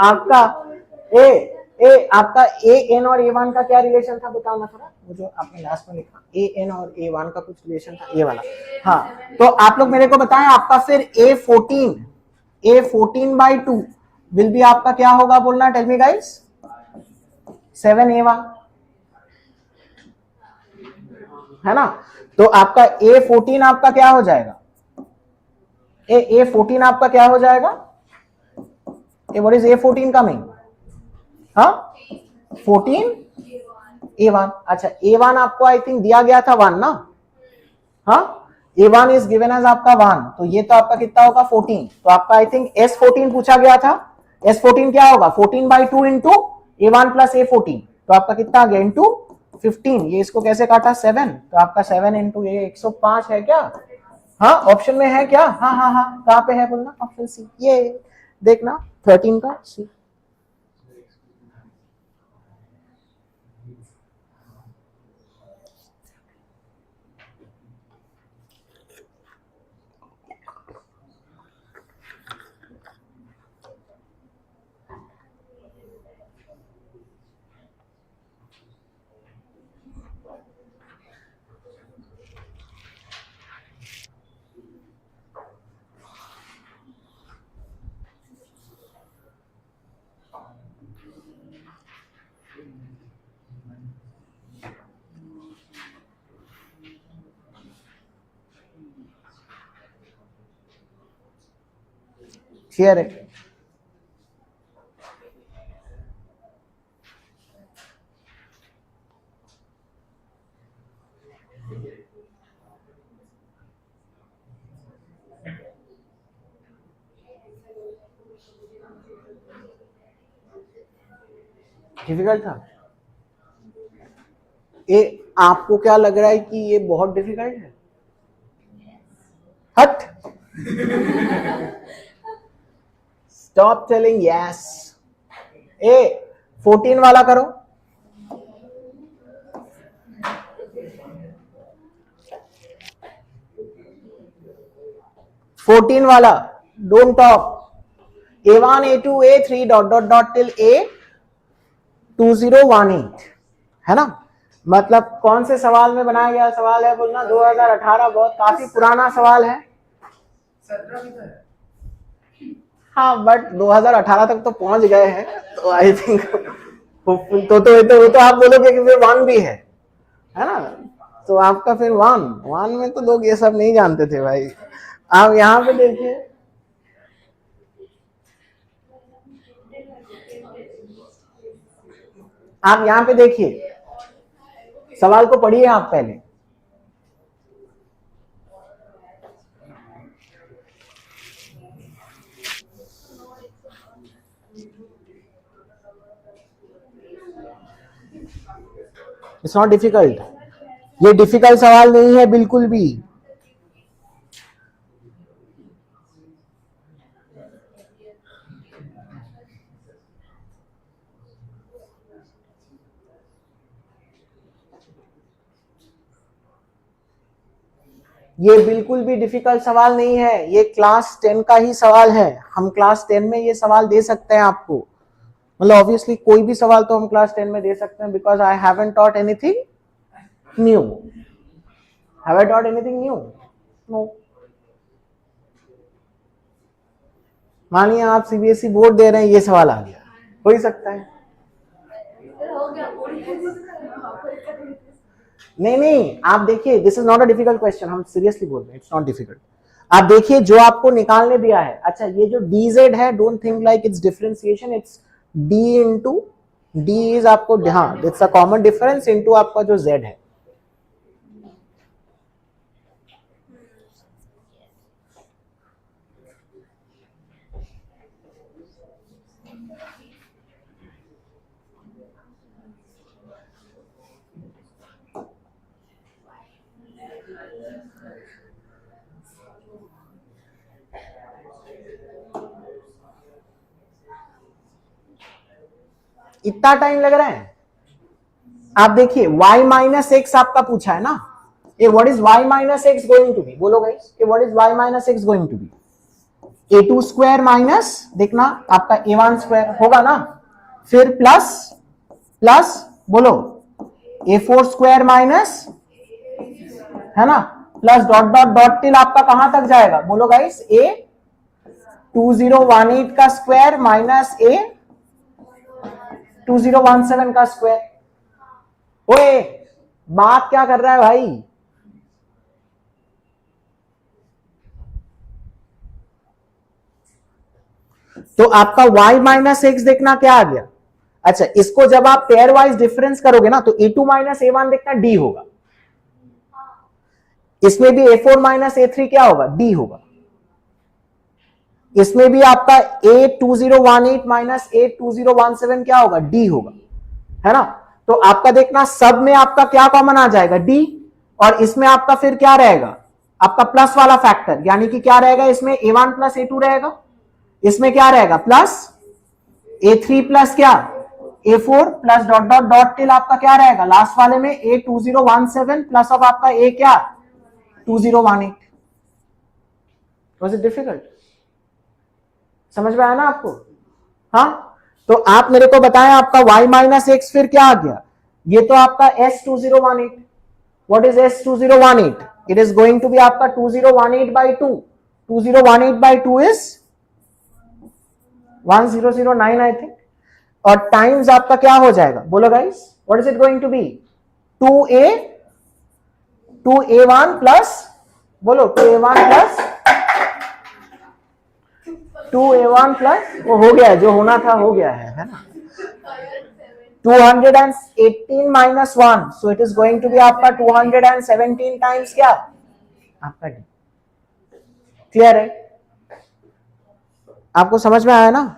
आपका आपका ए एन और A1 का क्या रिलेशन था बताओ ना थोड़ा, वो जो आपने लास्ट में लिखा ए एन और A1 का कुछ रिलेशन था, ये वाला। हाँ, तो आप लोग मेरे को बताएं, आपका फिर A14/2 विल बी आपका क्या होगा बोलना? Tell me guys. 7A1, है ना? तो आपका A14 आपका क्या हो जाएगा? A14 आपका क्या हो जाएगा? What is A14 coming? हाँ, 14A1। अच्छा, A1 आपको आई थिंक दिया गया था 1 ना? हाँ, A1 इज गिवन एज आपका 1, तो ये तो आपका कितना होगा? 14। तो आपका आई थिंक S14 पूछा गया था। S14 क्या होगा? 14/2 इंटू A1 प्लस A14, तो आपका कितना आ गया? इंटू 15। ये इसको कैसे काटा? 7, तो आपका 7 इंटू ये 105 है क्या? हाँ, ऑप्शन में है क्या? हाँ हाँ हाँ, कहाँ पे है बोलना? ऑप्शन सी, ये देखना 13 का सी। क्लियर है? डिफिकल्ट था? आपको क्या लग रहा है कि ये बहुत डिफिकल्ट है? हट, स्टॉप टेलिंग यस। 14 वाला करो। 14 वाला, don't talk. A1 A2 A3 dot dot dot till A2018, है ना? मतलब कौन से सवाल में बनाया गया सवाल है बोलना? 2018, बहुत काफी पुराना सवाल है। हाँ, बट 2018 तक तो पहुंच गए हैं, तो आई थिंक तो आप बोलोगे कि फिर 1 भी है ना? तो आपका फिर 1 में तो लोग ये सब नहीं जानते थे भाई। आप यहाँ पे देखिए, आप यहाँ पे देखिए, सवाल को पढ़िए आप पहले। इट्स नॉट डिफिकल्ट, ये डिफिकल्ट सवाल नहीं है बिल्कुल भी। ये बिल्कुल भी डिफिकल्ट सवाल नहीं है, ये क्लास 10 का ही सवाल है। हम क्लास 10 में ये सवाल दे सकते हैं आपको, मतलब ऑब्वियसली कोई भी सवाल तो हम क्लास 10 में दे सकते हैं, because I haven't taught anything new. Have I taught anything new? No. मानिए आप सीबीएसई बोर्ड दे रहे हैं, ये सवाल आ गया, हो ही सकता है। नहीं नहीं, आप देखिए, this is not a difficult question, हम सीरियसली बोल रहे हैं, इट्स नॉट डिफिकल्ट। आप देखिए जो आपको निकालने दिया है, अच्छा ये जो dz है, don't think like it's differentiation, it's d into d is आपको, हाँ it's a common difference into आपका जो z है। इतना टाइम लग रहा है? आप देखिए y माइनस एक्स आपका पूछा है ना, ये what is y minus X going to be, बोलो गाइस, ये what is y minus X going to be? a2 square minus, देखना आपका a1 स्क्वायर होगा ना, फिर प्लस प्लस बोलो a4 स्क्वायर माइनस, है ना, plus dot dot dot till आपका कहां तक जाएगा, बोलो गाइस, a 2018 का स्क्वायर माइनस a 2017 का स्क्वायर। ओए बात क्या कर रहा है भाई? तो आपका y माइनस एक्स देखना क्या आ गया। अच्छा इसको जब आप पेयर वाइज डिफरेंस करोगे ना, तो a2 माइनस a1 देखना d होगा, इसमें भी a4 माइनस a3 क्या होगा, d होगा, इसमें भी आपका a2018 माइनस a2017 क्या होगा, d होगा, है ना। तो आपका देखना सब में आपका क्या कॉमन आ जाएगा, d, और इसमें आपका फिर क्या रहेगा, आपका प्लस वाला फैक्टर, यानी कि क्या रहेगा, इसमें a1 प्लस a2 रहेगा, इसमें क्या रहेगा प्लस a3 प्लस क्या a4 plus dot dot dot till आपका क्या रहेगा लास्ट वाले में a2017 प्लस अब आपका a क्या 2018। Was it difficult? समझ में आया ना आपको? हाँ, तो आप मेरे को बताएं आपका y माइनस एक्स फिर क्या आ गया, ये तो आपका S2018। What is S2018? It is going to be आपका 2018 by 2, 2018 by 2 is 1009 I think, और टाइम्स आपका क्या हो जाएगा, बोलो guys, what is it going to be, 2a1 plus, बोलो 2a1 प्लस 2a1 प्लस, वो हो गया है, जो होना था हो गया है ना, 218 minus 1, so it is going to be आपका 217 टाइम्स क्या आपका d। क्लियर है? आपको समझ में आया ना?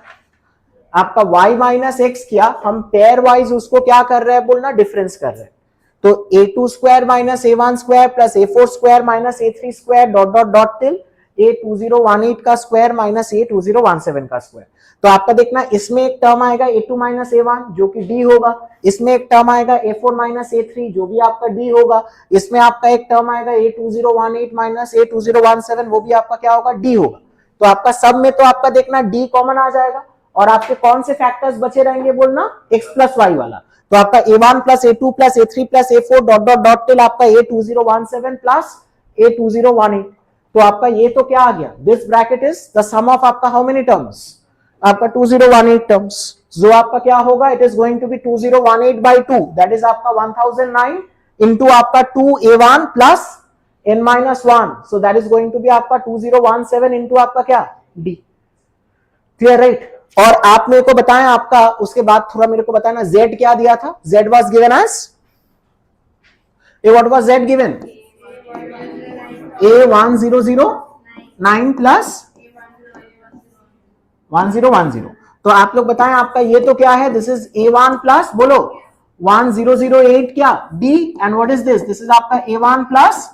आपका y माइनस एक्स किया, हम पेयर वाइज उसको क्या कर रहे हैं बोलना, डिफरेंस कर रहे हैं। तो a2 square minus a1 square plus a4 square minus a3 square dot dot dot till a2018 का स्क्वायर माइनस a2017 का स्क्वायर। तो आपका देखना इसमें एक टर्म आएगा a2 माइनस a1 जो कि d होगा, इसमें एक टर्म आएगा a4 माइनस a3 जो भी आपका d होगा, इसमें आपका एक टर्म आएगा a2018 माइनस a2017 वो भी आपका क्या होगा, d होगा। तो आपका सब में तो आपका देखना d कॉमन आ जाएगा, और आपके कौन से फैक्टर्स बचे रहेंगे बोलना, x प्लस वाई वाला। तो आपका a1 plus a2 plus a3 plus a4 dot dot dot till आपका a2017 प्लस a2018। तो आपका ये तो क्या आ गया, this bracket is the sum of आपका हाउ मेनी टर्म्स, आपका 2018 टर्म्स, जो आपका क्या होगा, it is going to be 2018 by 2, that is आपका 1009 इंटू आपका 2a1 plus n minus 1, so that is going to be आपका 2017 इंटू आपका क्या d। Clear right? और आप मेरे को बताएं आपका, उसके बाद थोड़ा मेरे को बताना z क्या दिया था, z was given as, what was z given, a1009 plus 1010। तो आप लोग बताएं आपका ये तो क्या है, दिस इज a1 प्लस बोलो 1008 क्या d, and what is this, this is आपका a1 प्लस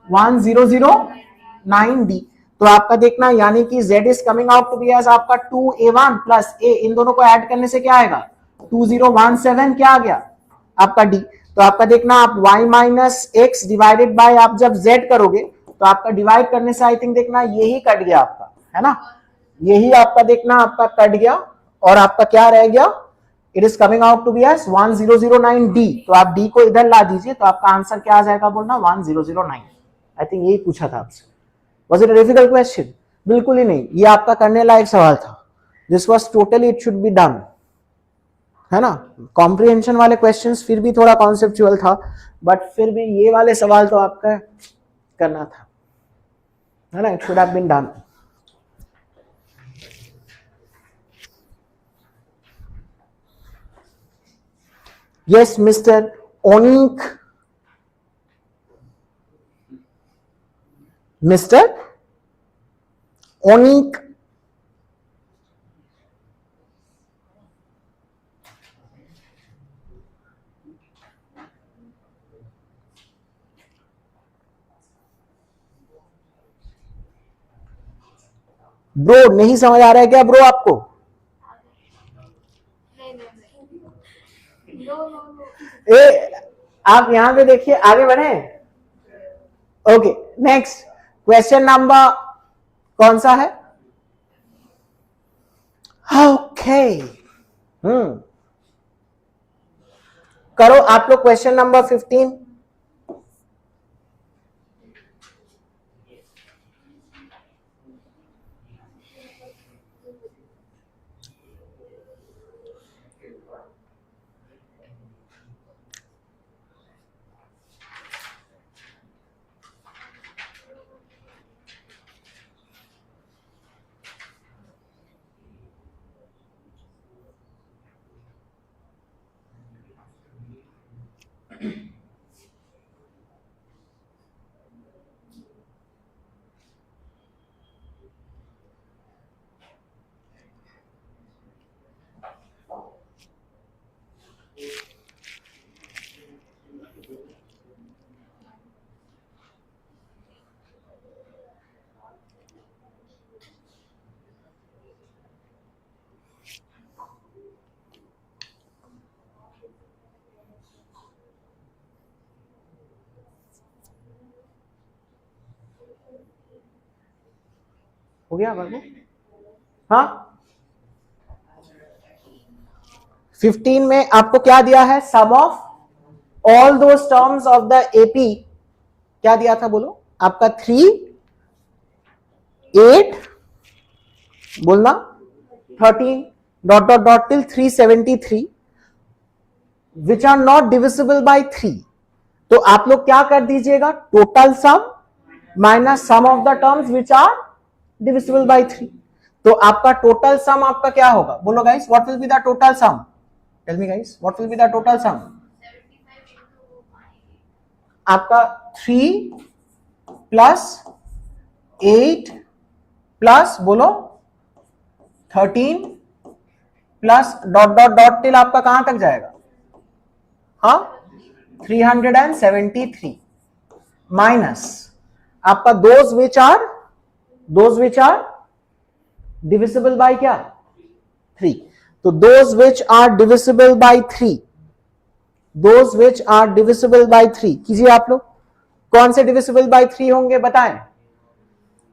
1009d। तो आपका देखना यानी कि z is coming out to be as आपका 2a1 प्लस a, इन दोनों को ऐड करने से क्या आएगा 2017 क्या आ गया आपका d। तो आपका देखना आप y minus x divided by आप जब z करोगे तो आपका डिवाइड करने से आई थिंक देखना यही कट गया आपका, है ना, यही आपका देखना आपका कट गया, और आपका क्या रह गया, it is coming out to be as 1009d। तो आप d को इधर ला दीजिए तो आपका आंसर क्या आ जाएगा बोलना 1009। आई थिंक यही पूछा था आपसे। Was it a difficult question? बिल्कुल ही नहीं, ये आपका करने लायक सवाल था, this was totally it should be done. है ना। कॉम्प्रिहेंशन वाले क्वेश्चंस फिर भी थोड़ा कॉन्सेप्चुअल था, बट फिर भी ये वाले सवाल तो आपका करना था, है ना, it should have been done. Yes mister Onik, mister Onik, bro नहीं समझ आ रहा है क्या ब्रो आपको? ए, आप यहां पे देखिए, आगे बढ़े। ओके, नेक्स्ट क्वेश्चन नंबर कौन सा है? ओके, करो आप लोग क्वेश्चन नंबर 15। हो गया बाबू? हाँ, 15 में आपको क्या दिया है? Sum of all those terms of the AP क्या दिया था बोलो? आपका 3, 8 बोलना, 13 dot dot dot till 373 which are not divisible by 3। तो आप लोग क्या कर दीजिएगा? Total sum minus sum of the terms which are divisible by 3। तो आपका टोटल सम आपका क्या होगा? बोलो guys, what will be the total sum? Tell me guys, what will be the total sum? आपका 3 प्लस 8 प्लस बोलो 13 plus dot dot dot till आपका कहां तक जाएगा? हाँ, 373 माइनस आपका those which are divisible by क्या? 3। तो those which are divisible by 3, those which are divisible by 3 कीजिए आप लोग। कौन से डिविजिबल बाय 3 होंगे बताएं?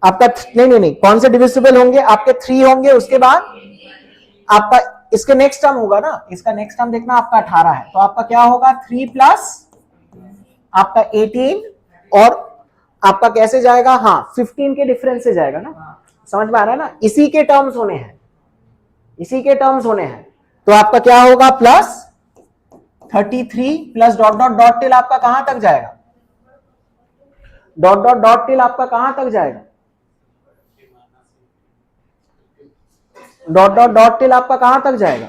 आपका नहीं, कौन से डिविजिबल होंगे? आपके 3 होंगे, उसके बाद आपका इसके नेक्स्ट टर्म होगा ना, इसका नेक्स्ट टर्म देखना, आपका 18 है, तो आपका क्या होगा? 3 प्लस आपका 18 और आपका कैसे जाएगा? हाँ, 15 के डिफरेंस से जाएगा ना, समझ में आ रहा है ना? इसी के टर्म्स होने हैं, इसी के टर्म्स होने हैं। तो आपका क्या होगा? Plus 33 plus dot dot dot till आपका कहां तक जाएगा? डॉट डॉट डॉट टिल आपका कहां तक जाएगा? डॉट डॉट डॉट टिल आपका कहां तक जाएगा?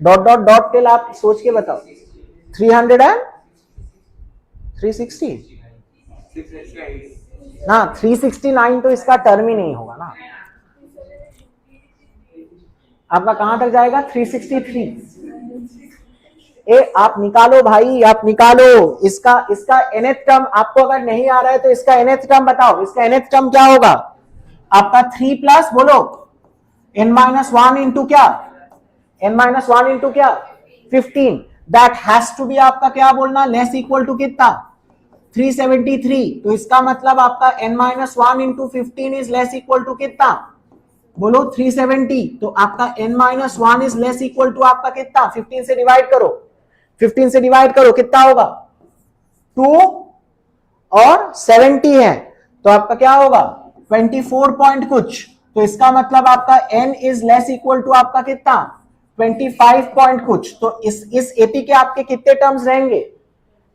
डॉट डॉट डॉट टिल आप सोच के बताओ। 300 एंड 360 ना, 369 तो इसका टर्म ही नहीं होगा ना। आपका कहां तक जाएगा? 363। आप निकालो भाई, आप निकालो इसका nth टर्म। आपको अगर नहीं आ रहा है तो इसका nth टर्म बताओ। इसका nth टर्म क्या होगा? आपका 3 प्लस बोलो n-1 इंटू क्या? n-1 इंटू क्या? 15। दैट हैज टू बी आपका क्या बोलना? लेस इक्वल टू कितना? 373। तो इसका मतलब आपका n-1 into 15 is less equal to कितना? बोलो 370। तो आपका n-1 is less equal to आपका कितना? 15 से डिवाइड करो, 15 से डिवाइड करो, कितना होगा? 2 और 70 है, तो आपका क्या होगा? 24 पॉइंट कुछ। तो इसका मतलब आपका n is less equal to आपका कितना? 25 पॉइंट कुछ। तो इस एपी के आपके कितने टर्म्स रहेंगे,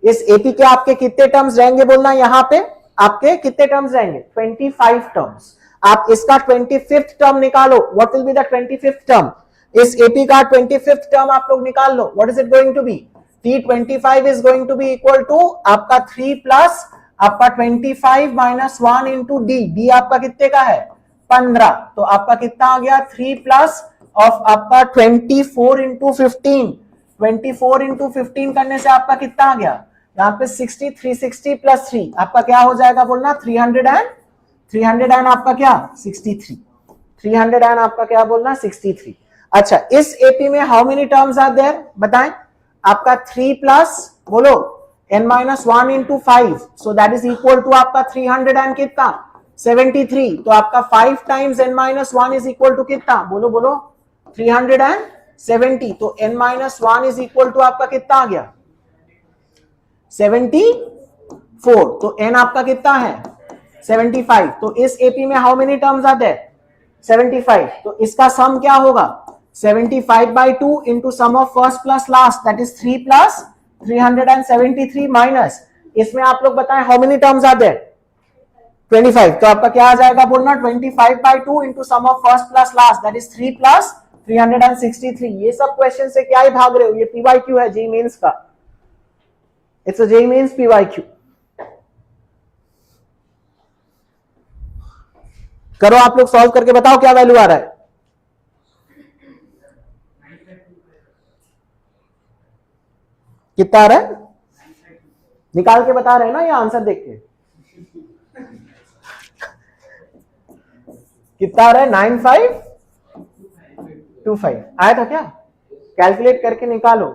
इस एपी के आपके कितने टर्म्स रहेंगे बोलना, यहां पे आपके कितने टर्म्स रहेंगे, 25 टर्म्स। आप इसका 25th टर्म निकालो, what will be the 25th term, इस एपी का 25th टर्म आप लोग निकाल लो, what is it going to be, T25 is going to be equal to आपका 3 प्लस आपका 25 माइनस 1 इंटू डी, डी आपका कितने का है 15, तो आपका कितना आ गया 3 प्लस ऑफ आपका 24 इंटू 15, 24 इंटू 15 करने से आपका कितना आ गया यहाँ पे 60, 360 प्लस 3 आपका क्या हो जाएगा बोलना 300 एंड आपका क्या 63, 300 एंड आपका क्या बोलना 63। अच्छा, इस एपी में how many terms are there बताएं, आपका 3 प्लस बोलो n minus 1 into 5, so that is equal to आपका 300 एंड कितना 73, तो आपका 5 times n minus 1 is equal to कितना बोलो बोलो 370, तो n minus 1 is equal to आपका कितना आ गया 74, तो n आपका कितना है 75, तो इस एपी में how many terms are there 75, तो इसका सम क्या होगा 75 by 2 into sum of first plus last, that is 3 plus 373 minus, इसमें आप लोग बताएं how many terms are there 25, तो आपका क्या आ जाएगा बोलना 25 by 2 into sum of first plus last, that is 3 plus 363। ये सब क्वेश्चन से क्या ही भाग रहे हो, ये PYQ है जेईई मेंस का, it's a JEE Mains PYQ। करो आप लोग सॉल्व करके बताओ क्या वैल्यू आ रहा है, कितना आ रहा है निकाल के बता रहे हैं ना, ये आंसर देख के कितना आ रहा है 9525 आया था क्या, कैलकुलेट करके निकालो,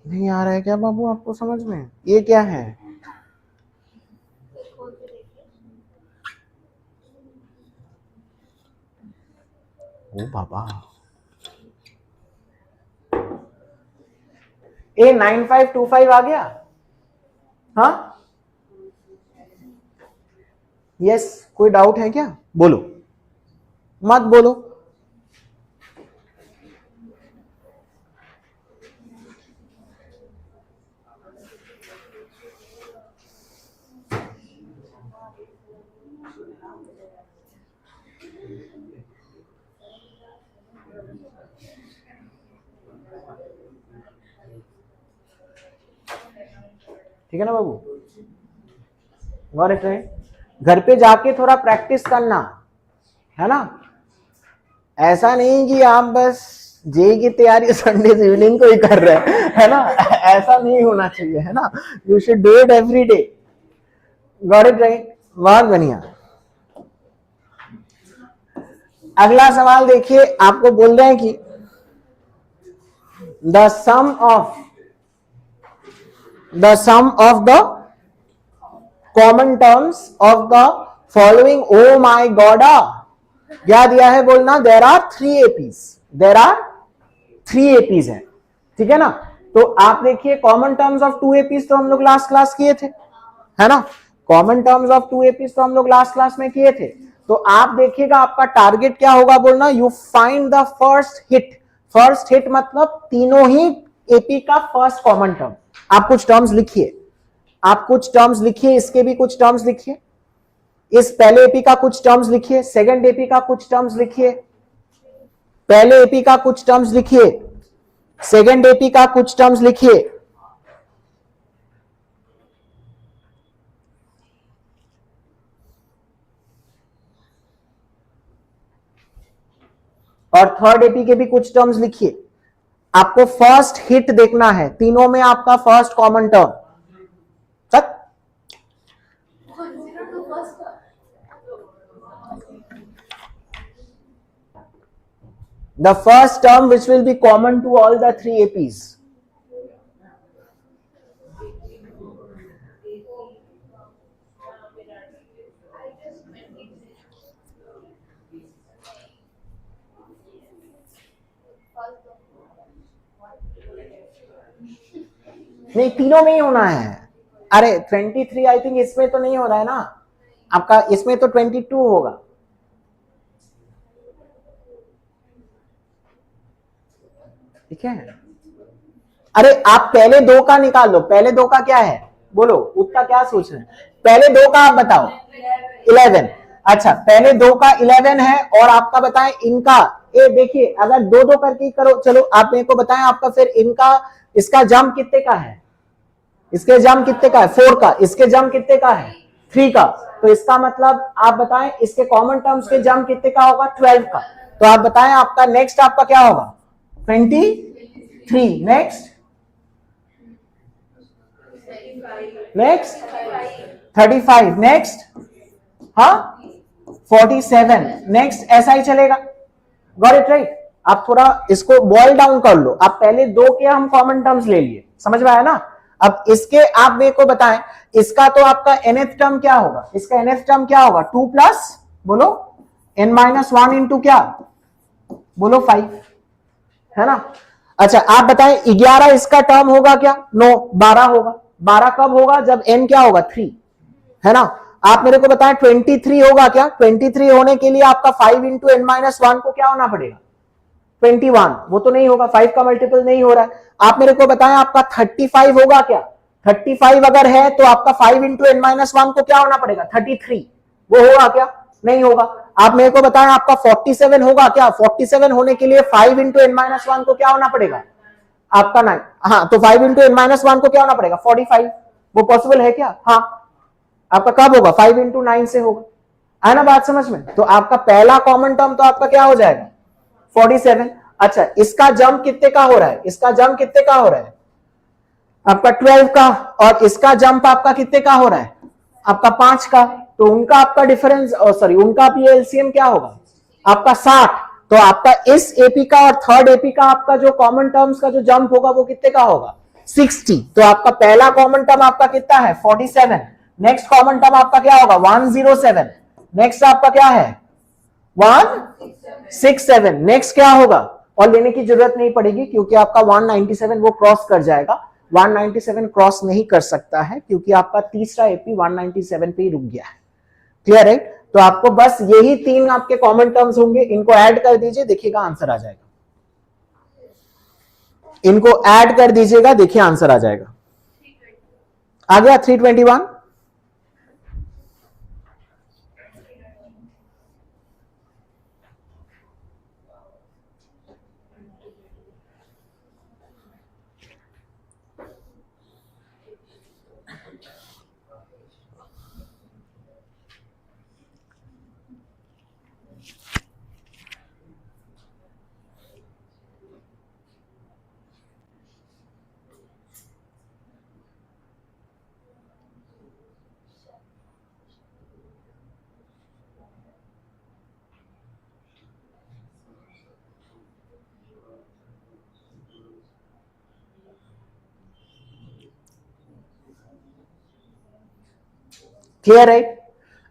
नहीं आ रहा है क्या बाबू आपको समझ में, ये क्या है ओ बाबा, ए 9525 आ गया, हाँ यस, कोई डाउट है क्या, बोलो मत बोलो, ठीक है ना बाबू, गॉट इट राइट, घर पे जाके थोड़ा प्रैक्टिस करना है ना, ऐसा नहीं कि आप बस जेई की तैयारी संडे इवनिंग को ही कर रहे हैं है ना, ऐसा नहीं होना चाहिए है ना, you should do it every day, got it right, बहुत बढ़िया। अगला सवाल देखिए, आपको बोल रहे हैं कि the sum of the common terms of the following, oh my god, क्या दिया है बोलना, देर आर 3 एपीज है, ठीक है ना, तो आप देखिए कॉमन टर्म्स ऑफ 2 एपीज तो हम लोग लास्ट क्लास किए थे, है ना, कॉमन टर्म्स ऑफ 2 एपीज तो हम लोग लास्ट क्लास में किए थे, तो आप देखिएगा आपका टारगेट क्या होगा बोलना, you find the first hit मतलब तीनों ही एपी का फर्स्ट कॉमन टर्म, आप कुछ टर्म्स लिखिए, इसके भी कुछ टर्म्स लिखिए, इस पहले एपी का कुछ टर्म्स लिखिए, सेकंड एपी का कुछ टर्म्स लिखिए, पहले एपी का कुछ टर्म्स लिखिए, सेकंड एपी का कुछ टर्म्स लिखिए, और थर्ड एपी के भी कुछ टर्म्स लिखिए, आपको फर्स्ट हिट देखना है, तीनों में आपका फर्स्ट कॉमन टर्म, तक the first term which will be common to all the 3 APs, नहीं तीनों में ही होना है, अरे 23 आई थिंक इसमें तो नहीं हो रहा है ना आपका, इसमें तो 22 होगा, ठीक है। अरे आप पहले दो का निकाल लो, पहले दो का क्या है बोलो, उतना क्या सोच रहे हैं, पहले दो का आप बताओ 11। अच्छा पहले दो का 11 है और आपका बताएं इनका, ये देखिए अगर दो दो करके करो, चलो आप मेरे को बताएं आपका फिर इनका, इसका जम कितने का है, इसके जम कितने का है 4 का, इसके जम कितने का है 3 का, तो इसका मतलब आप बताएं इसके कॉमन टर्म्स के जम कितने का होगा 12 का, तो आप बताएं आपका नेक्स्ट आपका क्या होगा 23, नेक्स्ट 35, नेक्स्ट हाँ 47, नेक्स्ट ऐसा ही चलेगा। Got it right. आप थोड़ा इसको बॉइल डाउन कर लो, आप पहले दो के हम कॉमन टर्म्स ले लिए, समझ में आया ना। अब इसके आप मेरे को बताएं, इसका तो आपका nth टर्म क्या होगा, इसका nth टर्म क्या होगा 2 प्लस बोलो n-1 इंटू क्या बोलो 5, है ना। अच्छा आप बताएं 11 इसका टर्म होगा क्या, नो 12 होगा, 12 कब होगा जब n क्या होगा 3, है ना। आप मेरे को बताएं 23 होगा क्या, 23 होने के लिए आपका 5 इंटू n-1 को क्या होना पड़ेगा 21, वो तो नहीं होगा, 5 का मल्टीपल नहीं हो रहा है। आप मेरे को बताएं आपका 35 होगा क्या, 35 अगर है तो आपका 5 इंटू n-1 को क्या होना पड़ेगा 33, वो होगा क्या नहीं होगा। आप मेरे को बताएं आपका 47 होगा क्या, 47 होने के लिए 5 इंटू n-1 को क्या होना पड़ेगा आपका 9, हाँ तो 5 इंटू n-1 को क्या होना पड़ेगा 45, वो पॉसिबल है क्या, हाँ आपका कब होगा 5 इंटू 9 से होगा, है ना बात समझ में। तो आपका पहला कॉमन टर्म तो आपका क्या हो जाएगा 47। अच्छा इसका जंप कितने का हो रहा है, इसका जंप कितने का हो रहा है आपका 12 का, और इसका जंप आपका कितने का हो रहा है आपका 5 का, तो उनका आपका डिफरेंस सॉरी उनका एलसीएम क्या होगा आपका 60, तो आपका इस एपी का और थर्ड एपी का आपका जो कॉमन टर्म्स का जो जंप होगा वो कितने का होगा 60, तो आपका पहला कॉमन टर्म आपका कितना है 47, नेक्स्ट कॉमन टर्म आपका क्या होगा 107, नेक्स्ट आपका क्या है 167, नेक्स्ट क्या होगा, और लेने की जरूरत नहीं पड़ेगी क्योंकि आपका 197 वो क्रॉस कर जाएगा, 197 क्रॉस नहीं कर सकता है क्योंकि आपका तीसरा एपी 197 पे ही रुक गया है, क्लियर है। तो आपको बस यही तीन आपके कॉमन टर्म्स होंगे, इनको ऐड कर दीजिए देखिएगा आंसर आ जाएगा, इनको ऐड कर दीजिएगा देखिए आंसर आ जाएगा, आ गया 321। क्लियर है।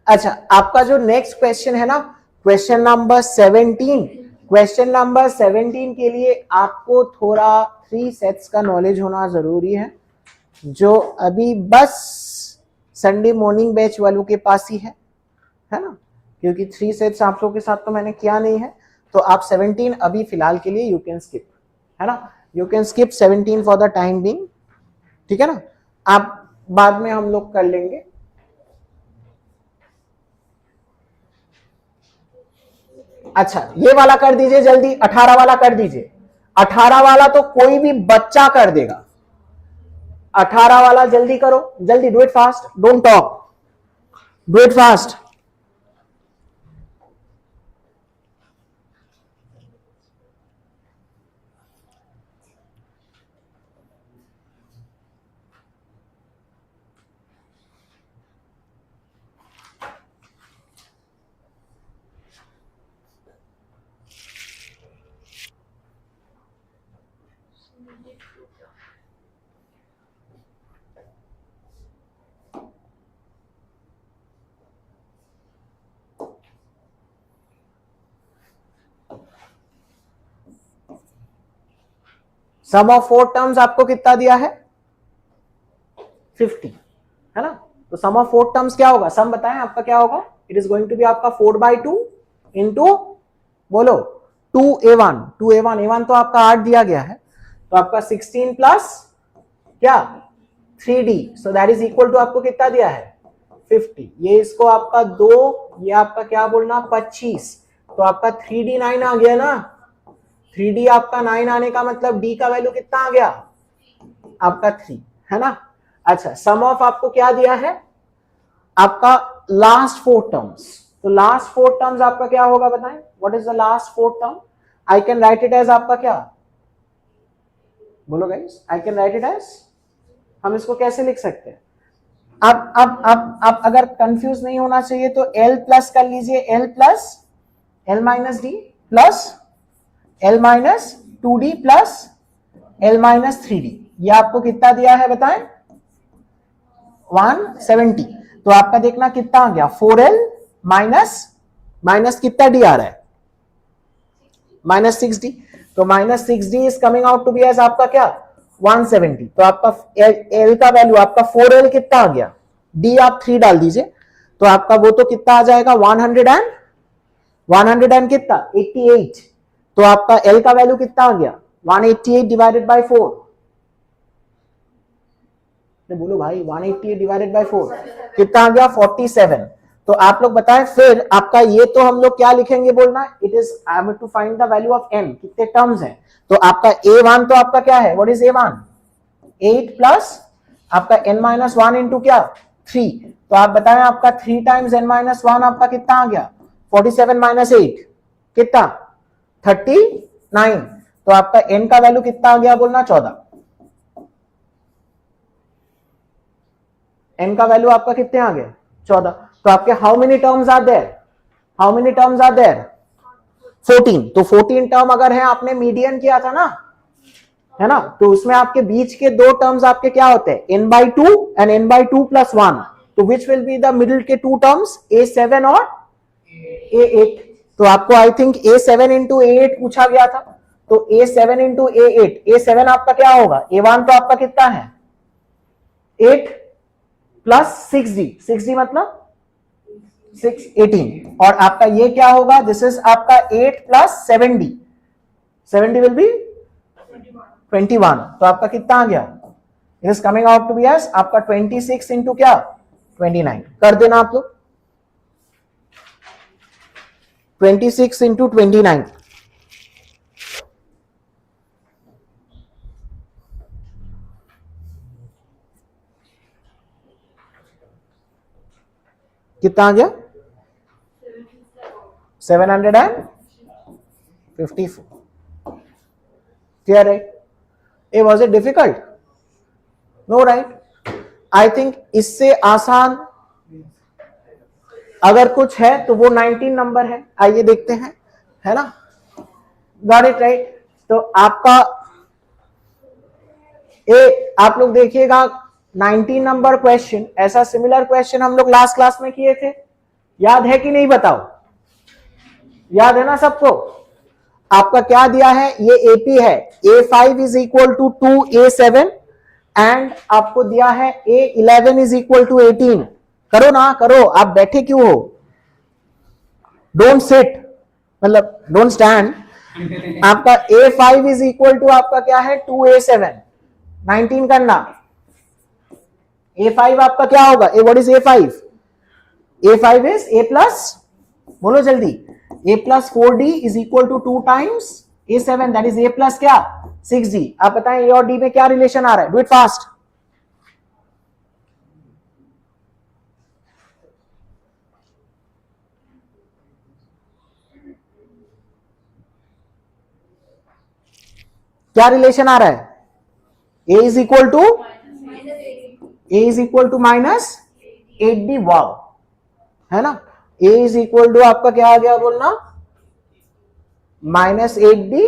अच्छा आपका जो नेक्स्ट क्वेश्चन है ना क्वेश्चन नंबर 17, क्वेश्चन नंबर 17 के लिए आपको थोड़ा 3 सेट्स का नॉलेज होना जरूरी है, जो अभी बस संडे मॉर्निंग बैच वालों के पास ही है ना, क्योंकि 3 सेट्स आप लोगों के साथ तो मैंने किया नहीं है, तो आप 17 अभी फिलहाल के लिए यू कैन स्किप, है ना, you can skip 17 for the time being, ठीक है ना, आप बाद में हम लोग कर लेंगे। अच्छा ये वाला कर दीजिए जल्दी, 18 वाला कर दीजिए, 18 वाला तो कोई भी बच्चा कर देगा, 18 वाला जल्दी करो, जल्दी do it fast, don't talk, do it fast. Sum of 4 terms आपको कितना दिया है 50, है ना, तो सम ऑफ 4 टर्म्स क्या होगा, सम बताएं आपका क्या होगा, it is going to be आपका 4/2 इंटू बोलो 2a1, 2a1 a1 तो आपका 8 दिया गया है, तो आपका 16 प्लस क्या 3D, so that is equal to आपको कितना दिया है 50। ये इसको आपका 2, ये आपका क्या बोलना 25, तो आपका 3D 9 आ गया ना। 3D आपका 9 आने का मतलब D का वैल्यू कितना आ गया आपका 3, है ना। अच्छा, सम ऑफ आपको क्या दिया है आपका लास्ट 4 टर्म्स, तो लास्ट 4 टर्म्स आपका क्या होगा बताएं, what is the last 4 term. I can write it as आपका क्या, बोलो guys, I can write it as, हम इसको कैसे लिख सकते हैं। अब अगर कंफ्यूज नहीं होना चाहिए तो L प्लस कर लीजिए, L plus L minus D plus L minus 2D plus L minus 3D, ये आपको कितना दिया है बताएं 170। तो आपका देखना कितना आ गया 4L माइनस कितना डी आ रहा है माइनस 6D, तो minus 6D is coming out to be as आपका क्या 170। तो आपका L का वैल्यू आपका 4L कितना आ गया, D आप 3 डाल दीजिए, तो आपका वो तो कितना आ जाएगा 100 एंड कितना 88। तो आपका L का वैल्यू कितना आ गया 188 डिवाइडेड बाय 4, बोलो भाई 188 डिवाइडेड बाय 4 कितना आ गया 47। तो आप लोग बताएं फिर आपका ये तो हम लोग क्या लिखेंगे बोलना, it is I have to find the value of n, कितने टर्म्स हैं। तो आपका a1 तो आपका क्या है, व्हाट इज a1 8 प्लस आपका n माइनस 1 इंटू क्या 3, तो आप बताएं आपका 3 टाइम्स n माइनस 1 आपका कितना आ गया 47 माइनस 8 कितना 39। तो आपका n का वैल्यू कितना आ गया बोलना 14, n का वैल्यू आपका कितने आ गए 14। तो आपके how many terms are there, how many terms are there 14। तो 14 टर्म अगर है, आपने मीडियन किया था ना, है ना, तो उसमें आपके बीच के 2 टर्म्स आपके क्या होते हैं n/2 एंड n/2 प्लस 1, तो which will be the middle के 2 टर्म्स a7 और a8। तो आपको I think a7 into a8 पूछा गया था, तो a7 इंटू a8, a7 आपका क्या होगा, a1 तो आपका कितना है 8 प्लस 6D मतलब 18, और आपका ये क्या होगा, दिस इज आपका 8 प्लस 70 विल बी 21। तो आपका कितना आ गया, it is coming out to be as आपका 26 इंटू क्या 29, कर देना आप लोग 26 इंटू 29 कितना आ गया 754। Clear, right? Hey, was it difficult? No, right? I think इससे आसान अगर कुछ है तो वो 19 नंबर है, आइए देखते हैं, है ना। Got it, right? तो आपका आप लोग देखिएगा 19 नंबर क्वेश्चन, ऐसा सिमिलर क्वेश्चन हम लोग लास्ट क्लास में किए थे, याद है कि नहीं बताओ, याद है ना सबको। आपका क्या दिया है, ये AP है, A5 is equal to 2A7 and आपको दिया है A11 इज इक्वल टू 18। करो ना, करो, आप बैठे क्यों हो, डोंट सिट, मतलब डोंट स्टैंड। आपका A5 इज इक्वल टू आपका क्या है 2A7, 19 करना। A5 आपका क्या होगा, what is A5, A5 is A plus, बोलो जल्दी, A plus 4D is equal to 2 times A7, that is A plus क्या 6D। आप बताएं A और D में क्या रिलेशन आ रहा है, डू इट फास्ट। क्या रिलेशन आ रहा है, A is equal to minus 8D, wow, है ना। A इज इक्वल टू आपका क्या आ गया बोलना माइनस 8D,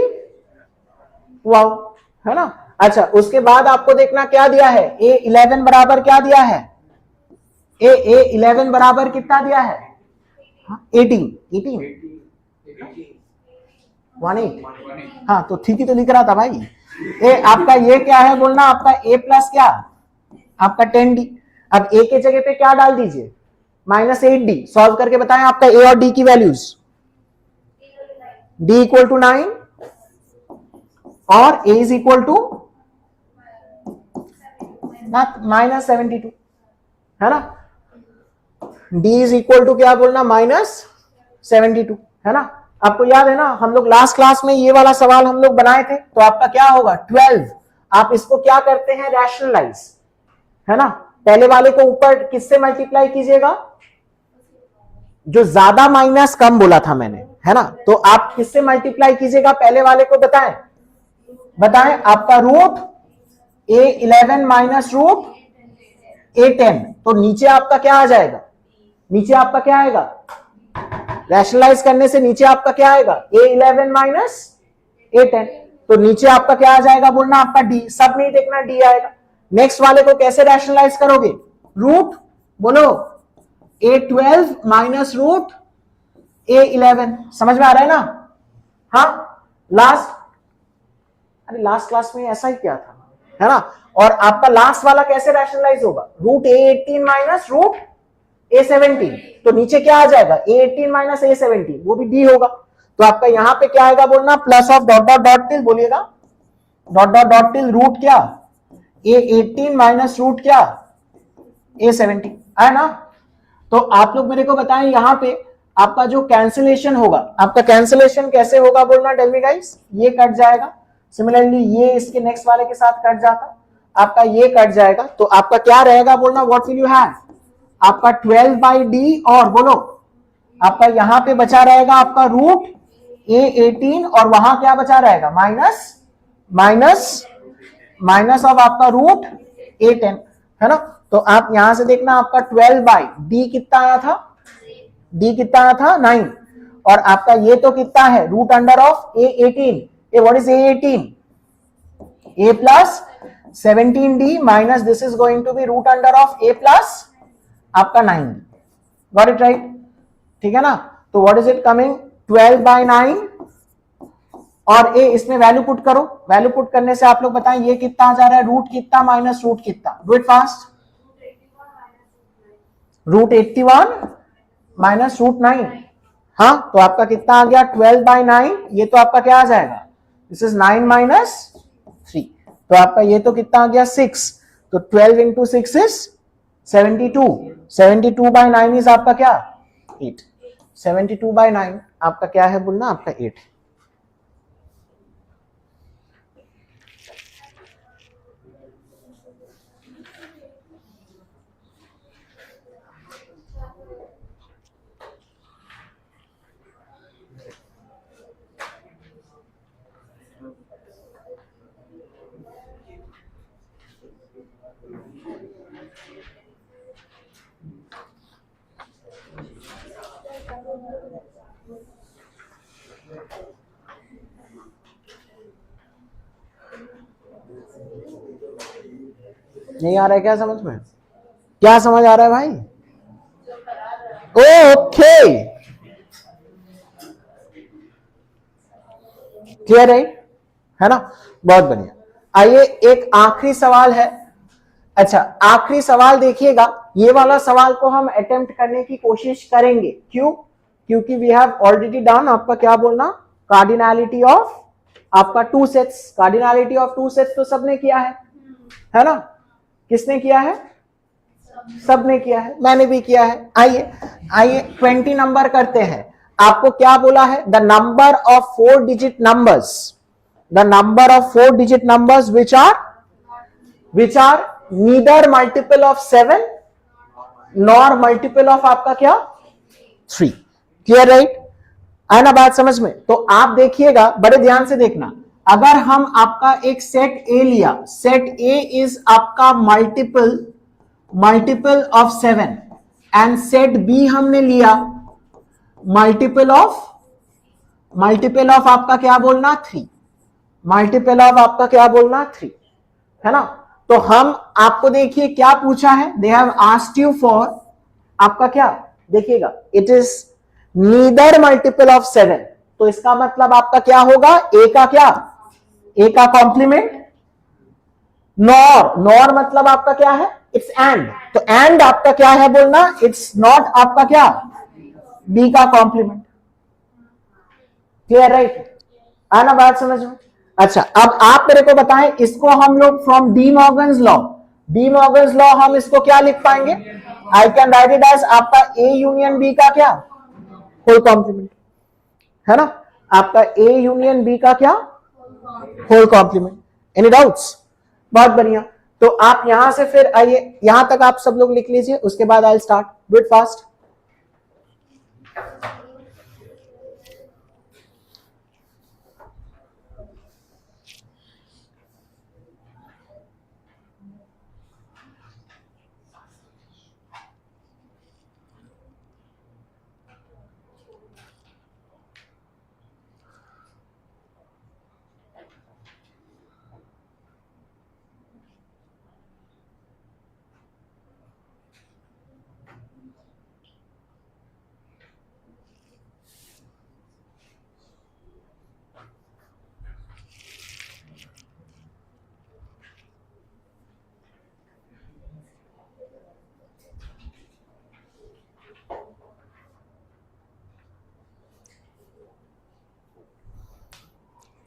वाव, है ना। अच्छा, उसके बाद आपको देखना क्या दिया है, A11 बराबर क्या दिया है, A11 बराबर कितना दिया है 18 हाँ, तो ठीक ही तो लिख रहा था भाई। आपका ये क्या है बोलना, आपका A प्लस क्या आपका 10D। अब A के जगह पे क्या डाल दीजिए माइनस 8D, सॉल्व करके बताएं आपका A और D की वैल्यूज, D इक्वल टू 9 और a इज इक्वल टू -72, है ना। d इज इक्वल टू क्या बोलना, -72, है ना। आपको याद है ना, हम लोग लास्ट क्लास में ये वाला सवाल हम लोग बनाए थे, तो आपका क्या होगा 12। आप इसको क्या करते हैं, रैशनलाइज, है ना। पहले वाले को ऊपर किससे मल्टीप्लाई कीजिएगा, जो ज्यादा माइनस कम बोला था मैंने, है ना। तो आप किससे मल्टीप्लाई कीजिएगा, पहले वाले को बताएं आपका root A11 minus root A10, तो नीचे आपका क्या आ जाएगा, नीचे आपका क्या आएगा, रैशनलाइज करने से नीचे आपका क्या आएगा, A11 माइनस A10, तो नीचे आपका क्या आ जाएगा बोलना, आपका D, सब नहीं देखना, D आएगा। नेक्स्ट वाले को कैसे रैशनलाइज करोगे, रूट बोलो A12 माइनस रूट A11, समझ में आ रहा है ना। हाँ लास्ट क्लास में ऐसा ही क्या था, है ना। और आपका लास्ट वाला कैसे रैशनलाइज होगा, root A18 minus root A17, तो नीचे क्या आ जाएगा, A18 माइनस A17, वो भी D होगा। तो आपका यहां पे क्या आएगा बोलना, plus of dot dot dot till, बोलिएगा dot dot dot till root क्या A18 माइनस रूट क्या A17, है ना। तो आप लोग मेरे को बताएं, यहां पे आपका जो कैंसिलेशन होगा, आपका कैंसिलेशन कैसे होगा बोलना, टेल मी गाइस। ये कट जाएगा, सिमिलरली ये इसके नेक्स्ट वाले के साथ कट जाता, आपका ये कट जाएगा, तो आपका क्या रहेगा बोलना, व्हाट विल यू हैव, आपका 12/d, और बोलो आपका यहां पे बचा रहेगा आपका रूट A18, और वहां क्या बचा रहेगा, माइनस ऑफ आपका रूट A10, है ना। तो आप यहां से देखना, आपका 12/d कितना आया था, d कितना आया था 9, और आपका ये तो कितना है, root under of A18, what is A18, a plus 17d minus this is going to be root under of a plus आपका 9, गॉट इट राइट, ठीक है ना। तो व्हाट इज इट कमिंग, 12/9, और ए इसमें वैल्यू पुट करो, वैल्यू पुट करने से आप लोग बताएं ये कितना आ जा रहा है, रूट कितना माइनस रूट कितना, do it fast, root 81 minus root 9, हाँ तो आपका कितना आ गया 12/9, ये तो आपका क्या आ जाएगा, दिस इज 9 माइनस 3, तो आपका ये तो कितना आ गया 6, तो 12 इंटू 6 इज 72, 72/9 इज आपका क्या 8, 72/9 आपका क्या है बोलना, आपका 8। नहीं आ रहा है क्या समझ में, क्या समझ आ रहा है भाई, ओके क्लियर है ना, बहुत बढ़िया। आइए एक आखिरी सवाल है, अच्छा आखिरी सवाल देखिएगा, ये वाला सवाल को हम अटेम्प्ट करने की कोशिश करेंगे, क्यों, क्योंकि वी हैव ऑलरेडी डन आपका क्या बोलना, कार्डिनैलिटी ऑफ आपका 2 सेट्स, कार्डिनैलिटी ऑफ 2 सेट्स तो सबने किया है ना, किसने किया है, सबने किया है, मैंने भी किया है। आइए 20 नंबर करते हैं, आपको क्या बोला है, the number of 4 digit numbers, the number of 4 digit numbers which are neither multiple of 7 nor multiple of आपका क्या 3, क्लियर राइट, है ना बात समझ में। तो आप देखिएगा, बड़े ध्यान से देखना, अगर हम आपका एक सेट ए लिया, सेट ए इज आपका multiple of 7, and set B हमने लिया मल्टीपल ऑफ आपका क्या बोलना 3, मल्टीपल ऑफ आपका क्या बोलना 3, है ना। तो हम आपको देखिए क्या पूछा है, they have asked you for आपका क्या, देखिएगा it is neither multiple of 7, तो इसका मतलब आपका क्या होगा, ए का क्या, ए का कॉम्प्लीमेंट, नॉर मतलब आपका क्या है, इट्स एंड, तो एंड आपका क्या है बोलना, इट्स नॉट आपका क्या बी का कॉम्प्लीमेंट, क्लियर राइट, आना बात समझ में। अच्छा, अब आप मेरे को बताएं, इसको हम लोग फ्रॉम डी मॉर्गन्स लॉ हम इसको क्या लिख पाएंगे? I can write it as आपका ए यूनियन बी का क्या? होल कॉम्प्लीमेंट, है ना? आपका ए यूनियन बी का क्या? Whole complement. Any doubts? बहुत बढ़िया। तो आप यहां से फिर आइए, यहां तक आप सब लोग लिख लीजिए, उसके बाद I start, do it fast.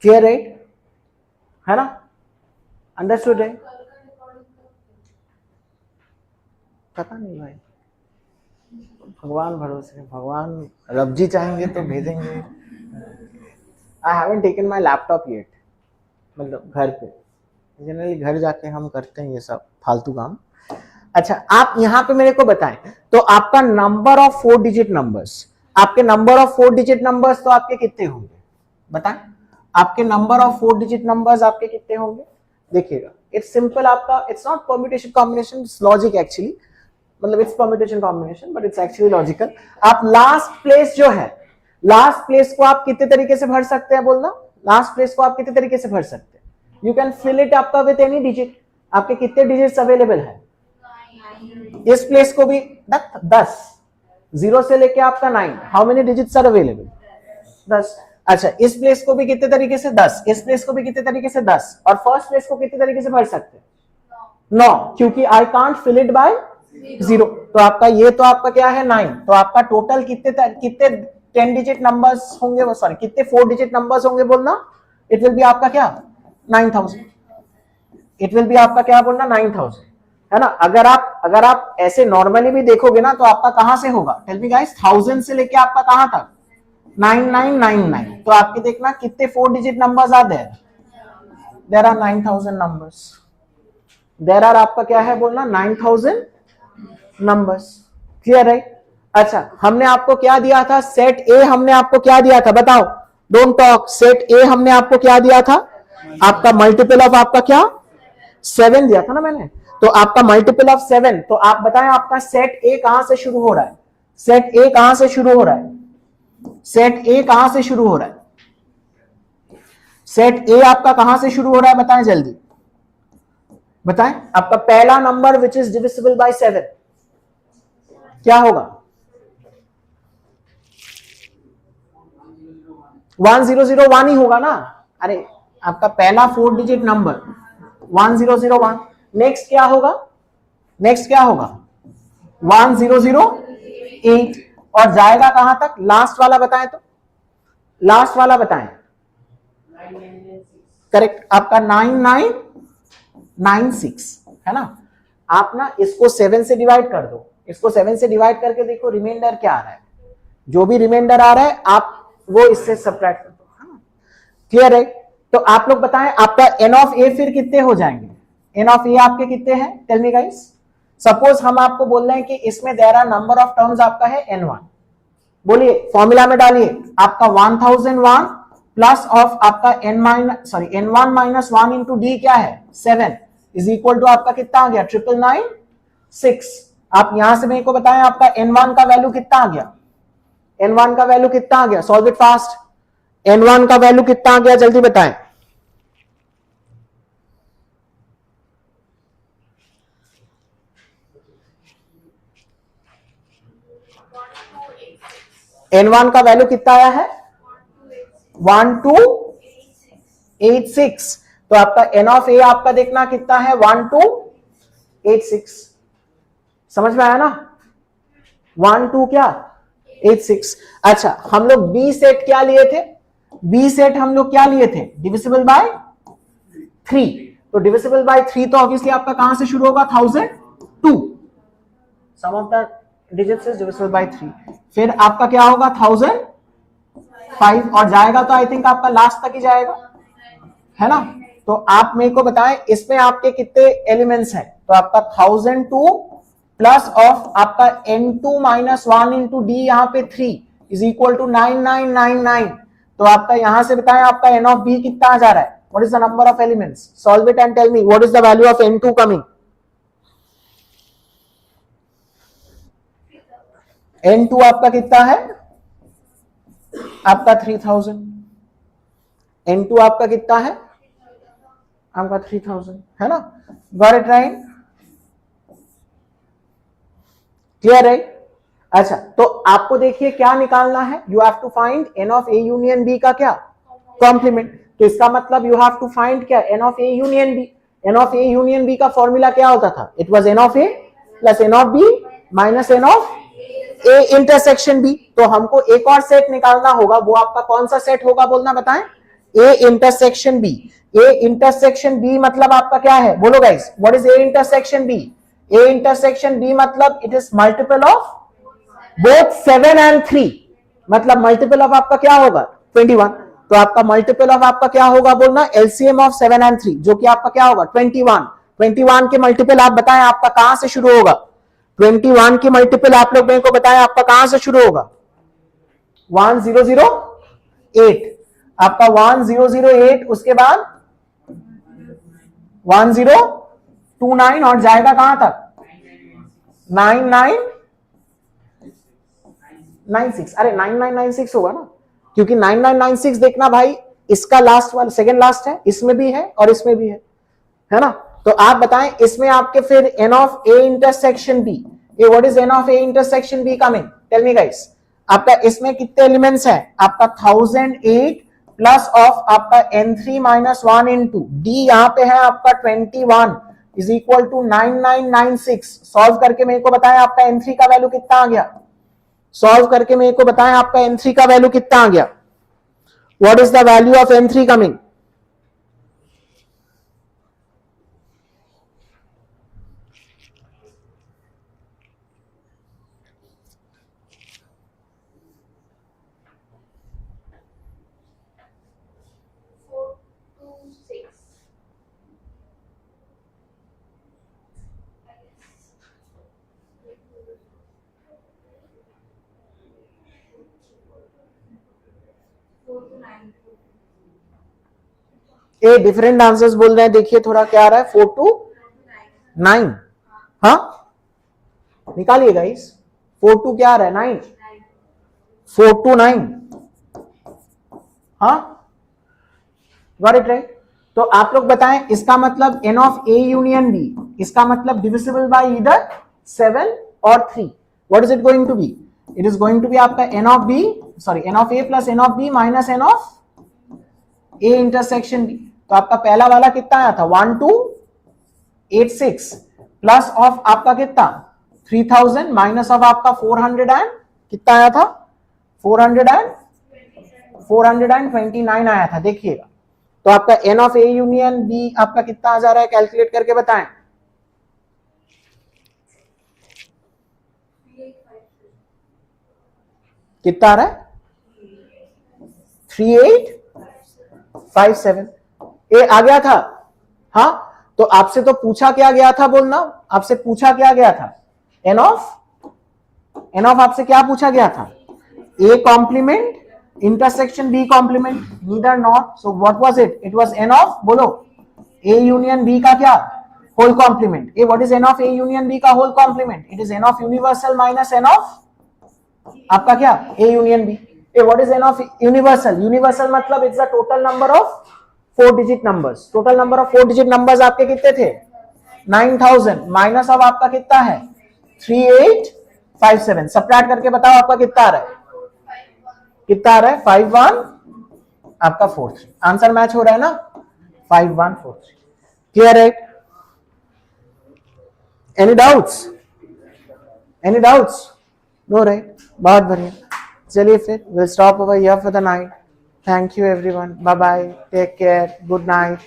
Clear right, है ना? अंडरस्टूड है? पता नहीं भाई, भगवान भरोसे, भगवान रब जी चाहेंगे तो भेजेंगे। I haven't taken my laptop yet, मतलब घर पे, जनरली घर जाके हम करते हैं ये सब फालतू काम। अच्छा, आप यहां पे मेरे को बताएं, तो आपका नंबर ऑफ 4 डिजिट नंबर्स, आपके नंबर ऑफ 4 डिजिट नंबर्स तो आपके कितने होंगे? बताएं, आपके नंबर ऑफ 4 डिजिट नंबर्स आपके कितने होंगे? देखिएगा, इट्स सिंपल, आपका it's not permutation combination, it's logic actually, मतलब it's permutation combination but it's actually logical. आप लास्ट प्लेस जो है, लास्ट प्लेस को आप कितने तरीके से भर सकते हैं? बोलना, लास्ट प्लेस को आप कितने तरीके से भर सकते हैं? यू कैन फिल इट आपका विद एनी डिजिट। आपके कितने डिजिट्स अवेलेबल है? इस प्लेस को भी 10, 0 से लेके आपका 9, how many digits are available? 10। अच्छा, इस प्लेस को भी कितने तरीके से? 10। इस प्लेस को भी कितने तरीके से? 10। और फर्स्ट प्लेस को कितने तरीके से भर सकते हैं? 9, क्योंकि I can't fill it by 0। तो आपका ये तो आपका क्या है? 9। तो आपका टोटल कितने 10 डिजिट नंबर्स होंगे? सॉरी, कितने 4 डिजिट नंबर्स होंगे? बोलना, इट विल बी आपका क्या? 9000। इट विल बी आपका क्या? बोलना 9000, है ना? अगर आप ऐसे नॉर्मली भी देखोगे ना, तो आपका कहां से होगा? टेल मी गाइस, 1000 से लेके आपका कहां तक? 9999। तो आपके देखना कितने 4 digit numbers are there? There are 9000 numbers. There are आपका क्या है? बोलना 9000 नंबर्स। क्लियर है? अच्छा, हमने आपको क्या दिया था? सेट ए हमने आपको क्या दिया था? बताओ, डोंट टॉक। सेट ए हमने आपको क्या दिया था? आपका मल्टीपल ऑफ आपका क्या? 7 दिया था ना मैंने। तो आपका मल्टीपल ऑफ 7, तो आप बताएं आपका सेट ए कहां से शुरू हो रहा है? सेट ए कहां से शुरू हो रहा है? सेट ए कहां से शुरू हो रहा है? सेट ए आपका कहां से शुरू हो रहा है? बताएं जल्दी, बताएं। आपका पहला number which is divisible bye 7 क्या होगा? 1001 ही होगा ना? अरे, आपका पहला 4 डिजिट नंबर 1001। नेक्स्ट क्या होगा? नेक्स्ट क्या होगा? 1008। और जाएगा कहां तक? लास्ट वाला बताएं तो, लास्ट वाला बताएं। करेक्ट, आपका 9996, है ना? आप ना इसको 7 से डिवाइड कर दो, इसको 7 से डिवाइड करके देखो रिमाइंडर क्या आ रहा है। जो भी रिमाइंडर आ रहा है आप वो इससे सब्ट्रैक्ट कर दो, है ना? क्लियर है? तो आप लोग बताएं आपका एन ऑफ ए फिर कितने हो जाएंगे? एन ऑफ ए आपके कितने हैं? Tell me guys. सपोज हम आपको बोल रहे हैं कि इसमें there are number of terms आपका है n1। बोलिए, फॉर्मूला में डालिए, आपका 1001 प्लस ऑफ आपका n1 माइनस 1 इंटू डी क्या है? 7 इज इक्वल टू आपका कितना आ गया? 996। आप यहां से मेरे को बताएं आपका n1 का वैल्यू कितना आ गया? n1 का वैल्यू कितना आ गया? Solve it fast. n1 का वैल्यू कितना आ गया? जल्दी बताएं। n1 का वैल्यू कितना आया है? 1286। तो आपका n ऑफ ए आपका देखना कितना है? 1286। समझ में आया ना? 12 क्या? 86। अच्छा, हम लोग बी सेट क्या लिए थे? बी सेट हम लोग क्या लिए थे? डिविजिबल बाय 3, तो डिविजिबल बाय 3 तो ऑब्वियसली आपका कहां से शुरू होगा 1002, sum of the digits is divisible by 3, फिर आपका क्या होगा 1005 और जाएगा तो आई थिंक आपका लास्ट तक ही जाएगा, है ना। तो आप मेरे को बताएं इसमें आपके कितने एलिमेंट्स हैं, तो आपका 1002 प्लस ऑफ आपका n2 माइनस 1 इंटू डी यहाँ पे 3 इज इक्वल टू 9999, तो आपका यहां से बताएं आपका n ऑफ b कितना आ जा रहा है, what is the number of elements, solve it and tell me what is the value of n2 coming. n2 आपका कितना है, आपका 3000, n2 आपका कितना है, आपका 3000, है ना, गॉट इट राइट, क्लियर है। अच्छा तो आपको देखिए क्या निकालना है, you have to find n of a union b का क्या कॉम्प्लीमेंट, तो इसका मतलब यू हैव टू फाइंड क्या n of a union b, n of a union b का फॉर्मूला क्या होता था, it was n of a plus n of b minus n of a intersection b, तो हमको एक और सेट निकालना होगा, वो आपका कौन सा सेट होगा बोलना बताएं, a intersection b, a intersection b मतलब आपका क्या है बोलो guys, what is a intersection b, a intersection b मतलब it is multiple of both 7 and 3, मतलब मल्टीपल ऑफ आपका क्या होगा 21, तो आपका मल्टीपल ऑफ आपका क्या होगा बोलना, एलसीएम ऑफ 7 एंड 3 जो कि आपका क्या होगा 21 के मल्टीपल आप बताएं आपका कहां से शुरू होगा, 21 के मल्टीपल आप लोग मेरे को बताएं आपका कहां से शुरू होगा 1008, आपका 1008 उसके बाद 1029 और जाएगा कहां तक 9996, अरे 9996 होगा ना, क्योंकि 9996 देखना भाई इसका लास्ट वाला सेकंड लास्ट है, इसमें भी है और इसमें भी है ना, तो आप बताएं इसमें आपके फिर n of a intersection b, ये what is n of a intersection b coming, tell me guys, आपका इसमें कितने एलिमेंट्स हैं, आपका 1008 प्लस ऑफ आपका n3 माइनस 1 इंटू d यहां पे है आपका 21 इज इक्वल टू 9996, सॉल्व करके मेरे को बताएं आपका n3 का वैल्यू कितना आ गया, सॉल्व करके मेरे को बताएं आपका n3 का वैल्यू कितना आ गया, what is the value of n3 coming, a different answers बोल रहे हैं, देखिए थोड़ा क्या आ रहा है 4 to 9, हाँ निकालिए गाइस, 4 to क्या आ रहा है 9, 4 to 9, हाँ गॉट इट राइट, तो आप लोग बताएं इसका मतलब n of a union b, इसका मतलब डिविजिबल बाय ईदर 7 और 3, what is it going to be, it is going to be आपका n of b sorry n of a plus n of b minus n of a intersection b, तो आपका पहला वाला कितना आया था 1286 plus of आपका कितना 3000 माइनस ऑफ आपका 400 एंड कितना आया था 429 आया था, देखिएगा, तो आपका n of a union b आपका कितना आ जा रहा है, कैलकुलेट करके बताएं, कितना आ रहा है 3857, ए आ गया था, हाँ तो आपसे तो पूछा क्या गया था बोलना, आपसे पूछा क्या गया था n ऑफ आपसे क्या पूछा गया था, a complement intersection b complement, neither not, so what was it, it was n of बोलो a यूनियन b का क्या होल कॉम्प्लीमेंट, ए what is n of a union b का whole complement, it is n of universal minus n of आपका क्या a union b, ए what is n of universal, universal मतलब it's the total number of 4 digit numbers, total number of 4 digit numbers आपके कितने थे 9000 minus of आपका कितना है 3857, सबट्रैक्ट करके बताओ आपका कितना आ रहा है, कितना आ रहा है 51 आपका 43, आंसर मैच हो रहा है ना 5143, क्लियर है, any doubts, any doubts, no right, बहुत बढ़िया, चलिए फिर will stop over here for the night, thank you everyone, bye bye, take care, good night.